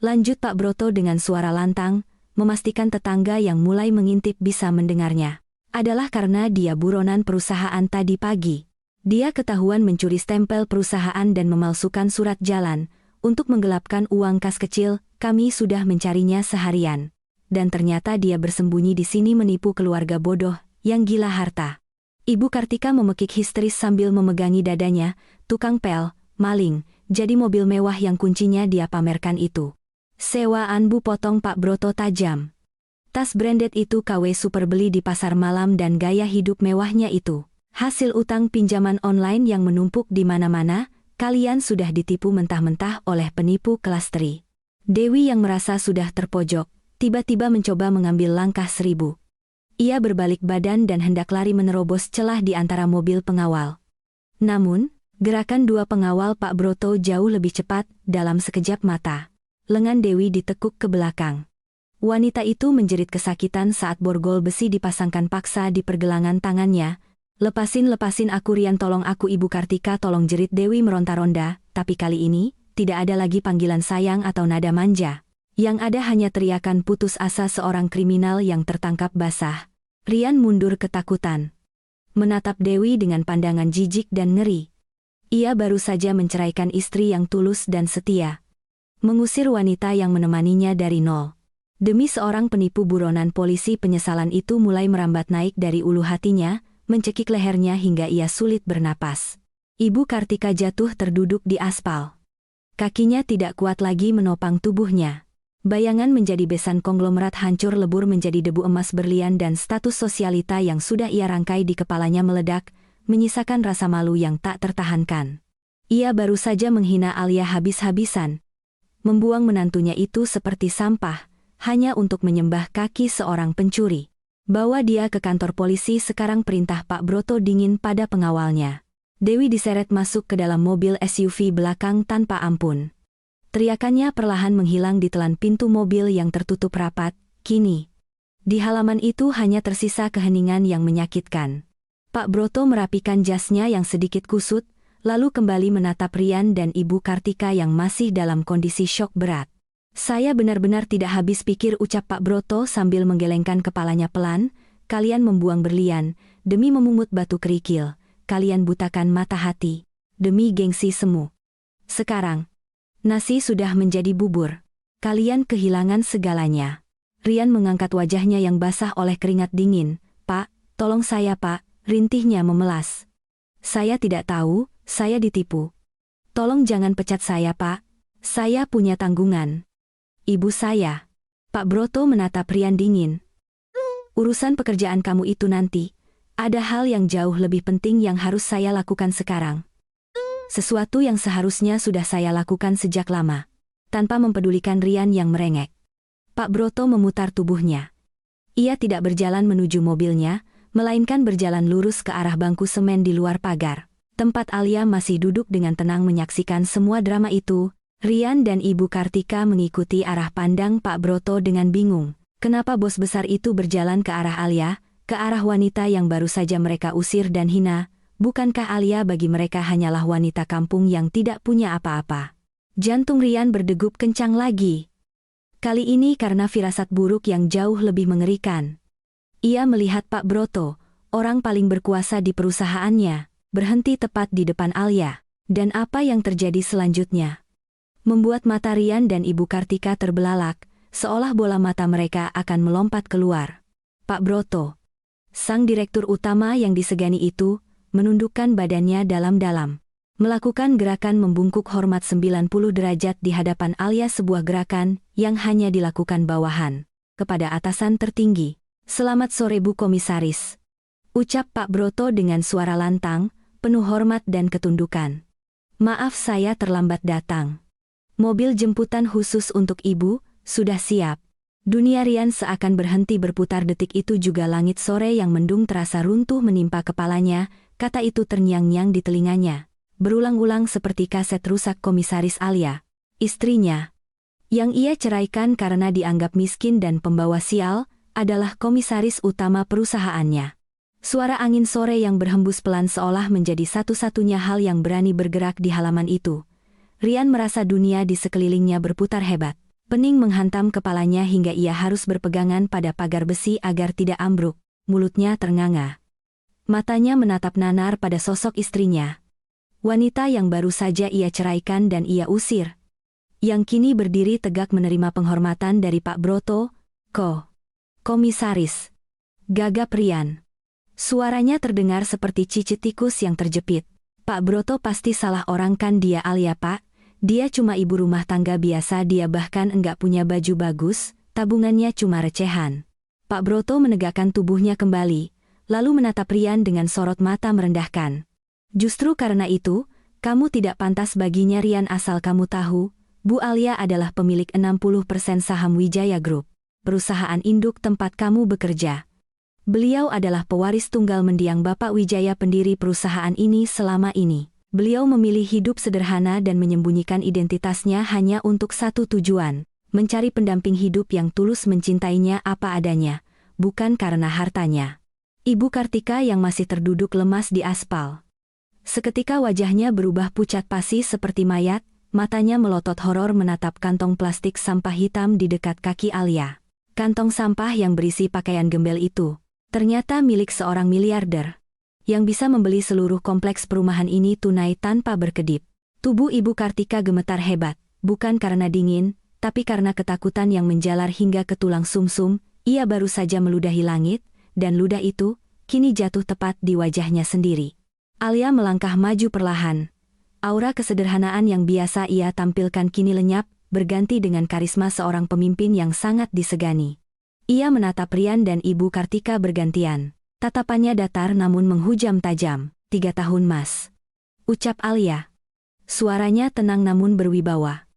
Lanjut Pak Broto dengan suara lantang, memastikan tetangga yang mulai mengintip bisa mendengarnya. Adalah karena dia buronan perusahaan tadi pagi. Dia ketahuan mencuri stempel perusahaan dan memalsukan surat jalan, untuk menggelapkan uang kas kecil. Kami sudah mencarinya seharian. Dan ternyata dia bersembunyi di sini menipu keluarga bodoh, yang gila harta. Ibu Kartika memekik histeris sambil memegangi dadanya. Tukang pel, maling, jadi mobil mewah yang kuncinya dia pamerkan itu sewaan. Bu, potong Pak Broto tajam. Tas branded itu KW super beli di pasar malam dan gaya hidup mewahnya itu. Hasil utang pinjaman online yang menumpuk di mana-mana, kalian sudah ditipu mentah-mentah oleh penipu kelas 3. Dewi yang merasa sudah terpojok, tiba-tiba mencoba mengambil langkah 1000. Ia berbalik badan dan hendak lari menerobos celah di antara mobil pengawal. Namun, gerakan dua pengawal Pak Broto jauh lebih cepat. Dalam sekejap mata, lengan Dewi ditekuk ke belakang. Wanita itu menjerit kesakitan saat borgol besi dipasangkan paksa di pergelangan tangannya. Lepasin aku Rian, tolong aku Ibu Kartika, tolong, jerit Dewi meronta-ronta, tapi kali ini, tidak ada lagi panggilan sayang atau nada manja. Yang ada hanya teriakan putus asa seorang kriminal yang tertangkap basah. Rian mundur ketakutan, menatap Dewi dengan pandangan jijik dan ngeri. Ia baru saja menceraikan istri yang tulus dan setia. Mengusir wanita yang menemaninya dari nol. Demi seorang penipu buronan polisi, penyesalan itu mulai merambat naik dari ulu hatinya, mencekik lehernya hingga ia sulit bernapas. Ibu Kartika jatuh terduduk di aspal. Kakinya tidak kuat lagi menopang tubuhnya. Bayangan menjadi besan konglomerat hancur lebur menjadi debu emas berlian dan status sosialita yang sudah ia rangkai di kepalanya meledak, menyisakan rasa malu yang tak tertahankan. Ia baru saja menghina Alia habis-habisan. Membuang menantunya itu seperti sampah, hanya untuk menyembah kaki seorang pencuri. Bawa dia ke kantor polisi sekarang, perintah Pak Broto dingin pada pengawalnya. Dewi diseret masuk ke dalam mobil SUV belakang tanpa ampun. Teriakannya perlahan menghilang di telan pintu mobil yang tertutup rapat. Kini, di halaman itu hanya tersisa keheningan yang menyakitkan. Pak Broto merapikan jasnya yang sedikit kusut, lalu kembali menatap Rian dan Ibu Kartika yang masih dalam kondisi syok berat. Saya benar-benar tidak habis pikir, ucap Pak Broto sambil menggelengkan kepalanya pelan. Kalian membuang berlian, demi memungut batu kerikil. Kalian butakan mata hati, demi gengsi semu. Sekarang, nasi sudah menjadi bubur. Kalian kehilangan segalanya. Rian mengangkat wajahnya yang basah oleh keringat dingin. Pak, tolong saya Pak, rintihnya memelas. Saya tidak tahu, saya ditipu. Tolong jangan pecat saya Pak, saya punya tanggungan. Ibu saya. Pak Broto menatap Rian dingin. Urusan pekerjaan kamu itu nanti. Ada hal yang jauh lebih penting yang harus saya lakukan sekarang. Sesuatu yang seharusnya sudah saya lakukan sejak lama. Tanpa mempedulikan Rian yang merengek, Pak Broto memutar tubuhnya. Ia tidak berjalan menuju mobilnya, melainkan berjalan lurus ke arah bangku semen di luar pagar. Tempat Alia masih duduk dengan tenang menyaksikan semua drama itu. Rian dan Ibu Kartika mengikuti arah pandang Pak Broto dengan bingung. Kenapa bos besar itu berjalan ke arah Alia, ke arah wanita yang baru saja mereka usir dan hina? Bukankah Alia bagi mereka hanyalah wanita kampung yang tidak punya apa-apa? Jantung Rian berdegup kencang lagi. Kali ini karena firasat buruk yang jauh lebih mengerikan. Ia melihat Pak Broto, orang paling berkuasa di perusahaannya, berhenti tepat di depan Alia. Dan apa yang terjadi selanjutnya membuat mata Rian dan Ibu Kartika terbelalak, seolah bola mata mereka akan melompat keluar. Pak Broto, sang direktur utama yang disegani itu, menundukkan badannya dalam-dalam. Melakukan gerakan membungkuk hormat 90 derajat di hadapan Alia, sebuah gerakan yang hanya dilakukan bawahan kepada atasan tertinggi. Selamat sore Bu Komisaris, ucap Pak Broto dengan suara lantang, penuh hormat dan ketundukan. Maaf saya terlambat datang. Mobil jemputan khusus untuk Ibu sudah siap. Dunia Rian seakan berhenti berputar detik itu juga. Langit sore yang mendung terasa runtuh menimpa kepalanya. Kata itu terngiang-ngiang di telinganya, berulang-ulang seperti kaset rusak. Komisaris Alia, istrinya, yang ia ceraikan karena dianggap miskin dan pembawa sial, adalah komisaris utama perusahaannya. Suara angin sore yang berhembus pelan seolah menjadi satu-satunya hal yang berani bergerak di halaman itu. Rian merasa dunia di sekelilingnya berputar hebat. Pening menghantam kepalanya hingga ia harus berpegangan pada pagar besi agar tidak ambruk. Mulutnya ternganga. Matanya menatap nanar pada sosok istrinya. Wanita yang baru saja ia ceraikan dan ia usir. Yang kini berdiri tegak menerima penghormatan dari Pak Broto. Komisaris, gagap Rian. Suaranya terdengar seperti cicit tikus yang terjepit. Pak Broto pasti salah orang kan? Dia Alia Pak. Dia cuma ibu rumah tangga biasa. Dia bahkan enggak punya baju bagus, tabungannya cuma recehan. Pak Broto menegakkan tubuhnya kembali, lalu menatap Rian dengan sorot mata merendahkan. Justru karena itu, kamu tidak pantas baginya Rian, asal kamu tahu, Bu Alia adalah pemilik 60% saham Wijaya Group, perusahaan induk tempat kamu bekerja. Beliau adalah pewaris tunggal mendiang Bapak Wijaya, pendiri perusahaan ini selama ini. Beliau memilih hidup sederhana dan menyembunyikan identitasnya hanya untuk satu tujuan, mencari pendamping hidup yang tulus mencintainya apa adanya, bukan karena hartanya. Ibu Kartika yang masih terduduk lemas di aspal. Seketika wajahnya berubah pucat pasi seperti mayat, matanya melotot horor menatap kantong plastik sampah hitam di dekat kaki Alia. Kantong sampah yang berisi pakaian gembel itu ternyata milik seorang miliarder yang bisa membeli seluruh kompleks perumahan ini tunai tanpa berkedip. Tubuh Ibu Kartika gemetar hebat, bukan karena dingin, tapi karena ketakutan yang menjalar hingga ke tulang sumsum. Ia baru saja meludahi langit, dan ludah itu kini jatuh tepat di wajahnya sendiri. Alia melangkah maju perlahan. Aura kesederhanaan yang biasa ia tampilkan kini lenyap, berganti dengan karisma seorang pemimpin yang sangat disegani. Ia menatap Rian dan Ibu Kartika bergantian. Tatapannya datar namun menghujam tajam. 3 tahun Mas, ucap Alia. Suaranya tenang namun berwibawa.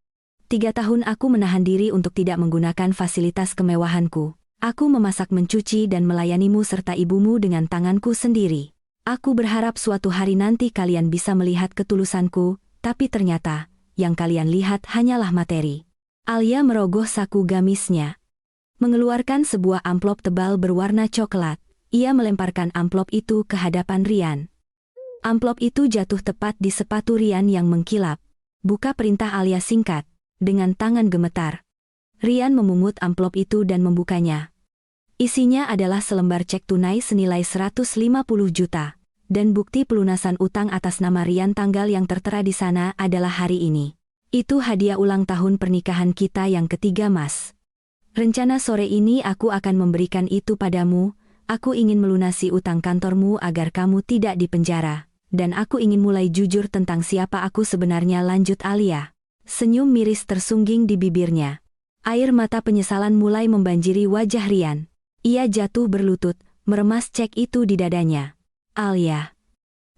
3 tahun aku menahan diri untuk tidak menggunakan fasilitas kemewahanku. Aku memasak, mencuci dan melayanimu serta ibumu dengan tanganku sendiri. Aku berharap suatu hari nanti kalian bisa melihat ketulusanku, tapi ternyata, yang kalian lihat hanyalah materi. Alia merogoh saku gamisnya. Mengeluarkan sebuah amplop tebal berwarna coklat, ia melemparkan amplop itu ke hadapan Rian. Amplop itu jatuh tepat di sepatu Rian yang mengkilap. Buka, perintah Alia singkat, dengan tangan gemetar. Rian memungut amplop itu dan membukanya. Isinya adalah selembar cek tunai senilai 150 juta. Dan bukti pelunasan utang atas nama Rian. Tanggal yang tertera di sana adalah hari ini. Itu hadiah ulang tahun pernikahan kita yang ketiga Mas. Rencana sore ini aku akan memberikan itu padamu. Aku ingin melunasi utang kantormu agar kamu tidak dipenjara. Dan aku ingin mulai jujur tentang siapa aku sebenarnya, lanjut Alia. Senyum miris tersungging di bibirnya. Air mata penyesalan mulai membanjiri wajah Rian. Ia jatuh berlutut, meremas cek itu di dadanya. Alia.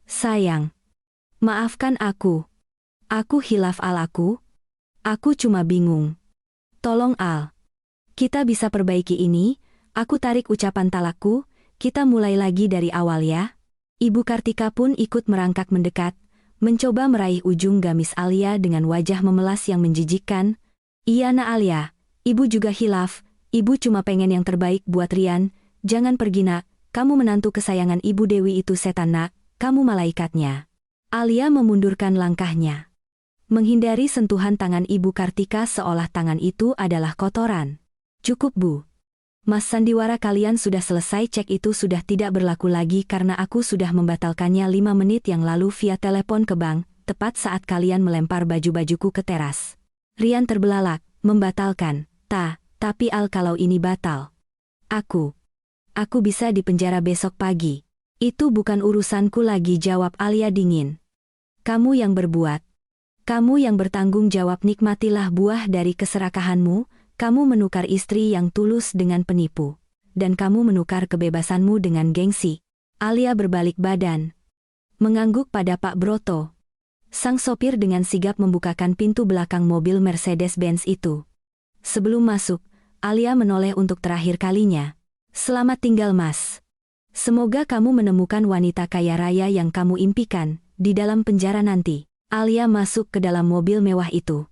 Sayang. Maafkan aku. Aku hilaf Al. Aku cuma bingung. Tolong Al. Kita bisa perbaiki ini. Aku tarik ucapan talakku. Kita mulai lagi dari awal ya. Ibu Kartika pun ikut merangkak mendekat, mencoba meraih ujung gamis Alia dengan wajah memelas yang menjijikkan. Iya nak Alia, ibu juga hilaf. Ibu cuma pengen yang terbaik buat Rian. Jangan pergi nak, kamu menantu kesayangan Ibu Dewi itu setan nak, kamu malaikatnya. Alia memundurkan langkahnya, menghindari sentuhan tangan Ibu Kartika seolah tangan itu adalah kotoran. Cukup Bu. Mas, sandiwara kalian sudah selesai. Cek itu sudah tidak berlaku lagi karena aku sudah membatalkannya 5 menit yang lalu via telepon ke bank, tepat saat kalian melempar baju-bajuku ke teras. Rian terbelalak, membatalkan? Tapi Al, kalau ini batal, aku bisa dipenjara besok pagi. Itu bukan urusanku lagi, jawab Alia dingin. Kamu yang berbuat. Kamu yang bertanggung jawab. Nikmatilah buah dari keserakahanmu. Kamu menukar istri yang tulus dengan penipu. Dan kamu menukar kebebasanmu dengan gengsi. Alia berbalik badan, mengangguk pada Pak Broto. Sang sopir dengan sigap membukakan pintu belakang mobil Mercedes-Benz itu. Sebelum masuk, Alia menoleh untuk terakhir kalinya. Selamat tinggal Mas. Semoga kamu menemukan wanita kaya raya yang kamu impikan di dalam penjara nanti. Alia masuk ke dalam mobil mewah itu.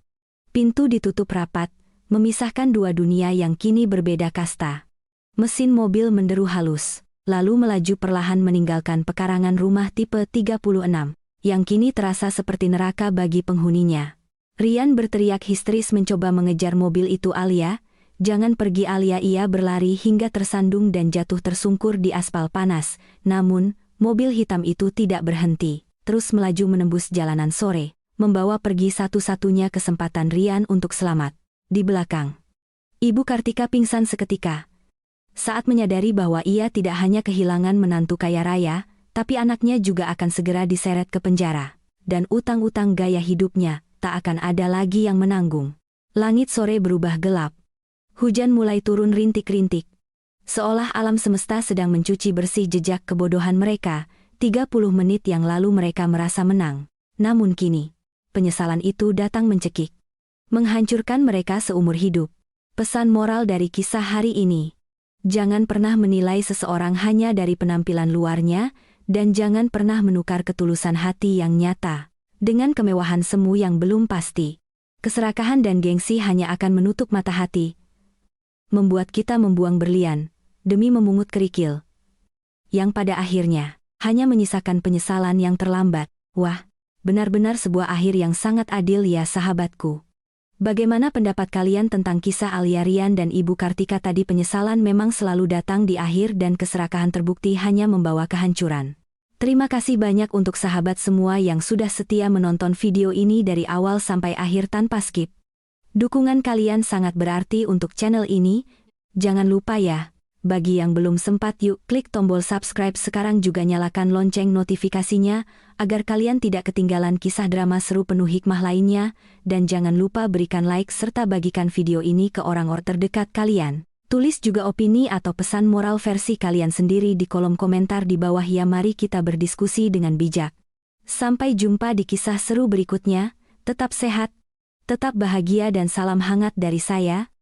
Pintu ditutup rapat, memisahkan dua dunia yang kini berbeda kasta. Mesin mobil menderu halus, lalu melaju perlahan meninggalkan pekarangan rumah tipe 36, yang kini terasa seperti neraka bagi penghuninya. Rian berteriak histeris mencoba mengejar mobil itu. Alia, jangan pergi Alia. Ia berlari hingga tersandung dan jatuh tersungkur di aspal panas. Namun, mobil hitam itu tidak berhenti, terus melaju menembus jalanan sore, membawa pergi satu-satunya kesempatan Rian untuk selamat. Di belakang, Ibu Kartika pingsan seketika saat menyadari bahwa ia tidak hanya kehilangan menantu kaya raya, tapi anaknya juga akan segera diseret ke penjara, dan utang-utang gaya hidupnya tak akan ada lagi yang menanggung. Langit sore berubah gelap. Hujan mulai turun rintik-rintik. Seolah alam semesta sedang mencuci bersih jejak kebodohan mereka. 30 menit yang lalu mereka merasa menang. Namun kini, penyesalan itu datang mencekik. Menghancurkan mereka seumur hidup. Pesan moral dari kisah hari ini. Jangan pernah menilai seseorang hanya dari penampilan luarnya, dan jangan pernah menukar ketulusan hati yang nyata dengan kemewahan semu yang belum pasti. Keserakahan dan gengsi hanya akan menutup mata hati, membuat kita membuang berlian demi memungut kerikil, yang pada akhirnya hanya menyisakan penyesalan yang terlambat. Wah, benar-benar sebuah akhir yang sangat adil ya sahabatku. Bagaimana pendapat kalian tentang kisah Alia Rian dan Ibu Kartika tadi? Penyesalan memang selalu datang di akhir dan keserakahan terbukti hanya membawa kehancuran. Terima kasih banyak untuk sahabat semua yang sudah setia menonton video ini dari awal sampai akhir tanpa skip. Dukungan kalian sangat berarti untuk channel ini. Jangan lupa ya, bagi yang belum sempat yuk klik tombol subscribe sekarang juga nyalakan lonceng notifikasinya, agar kalian tidak ketinggalan kisah drama seru penuh hikmah lainnya, dan jangan lupa berikan like serta bagikan video ini ke orang-orang terdekat kalian. Tulis juga opini atau pesan moral versi kalian sendiri di kolom komentar di bawah ya, mari kita berdiskusi dengan bijak. Sampai jumpa di kisah seru berikutnya, tetap sehat, tetap bahagia dan salam hangat dari saya,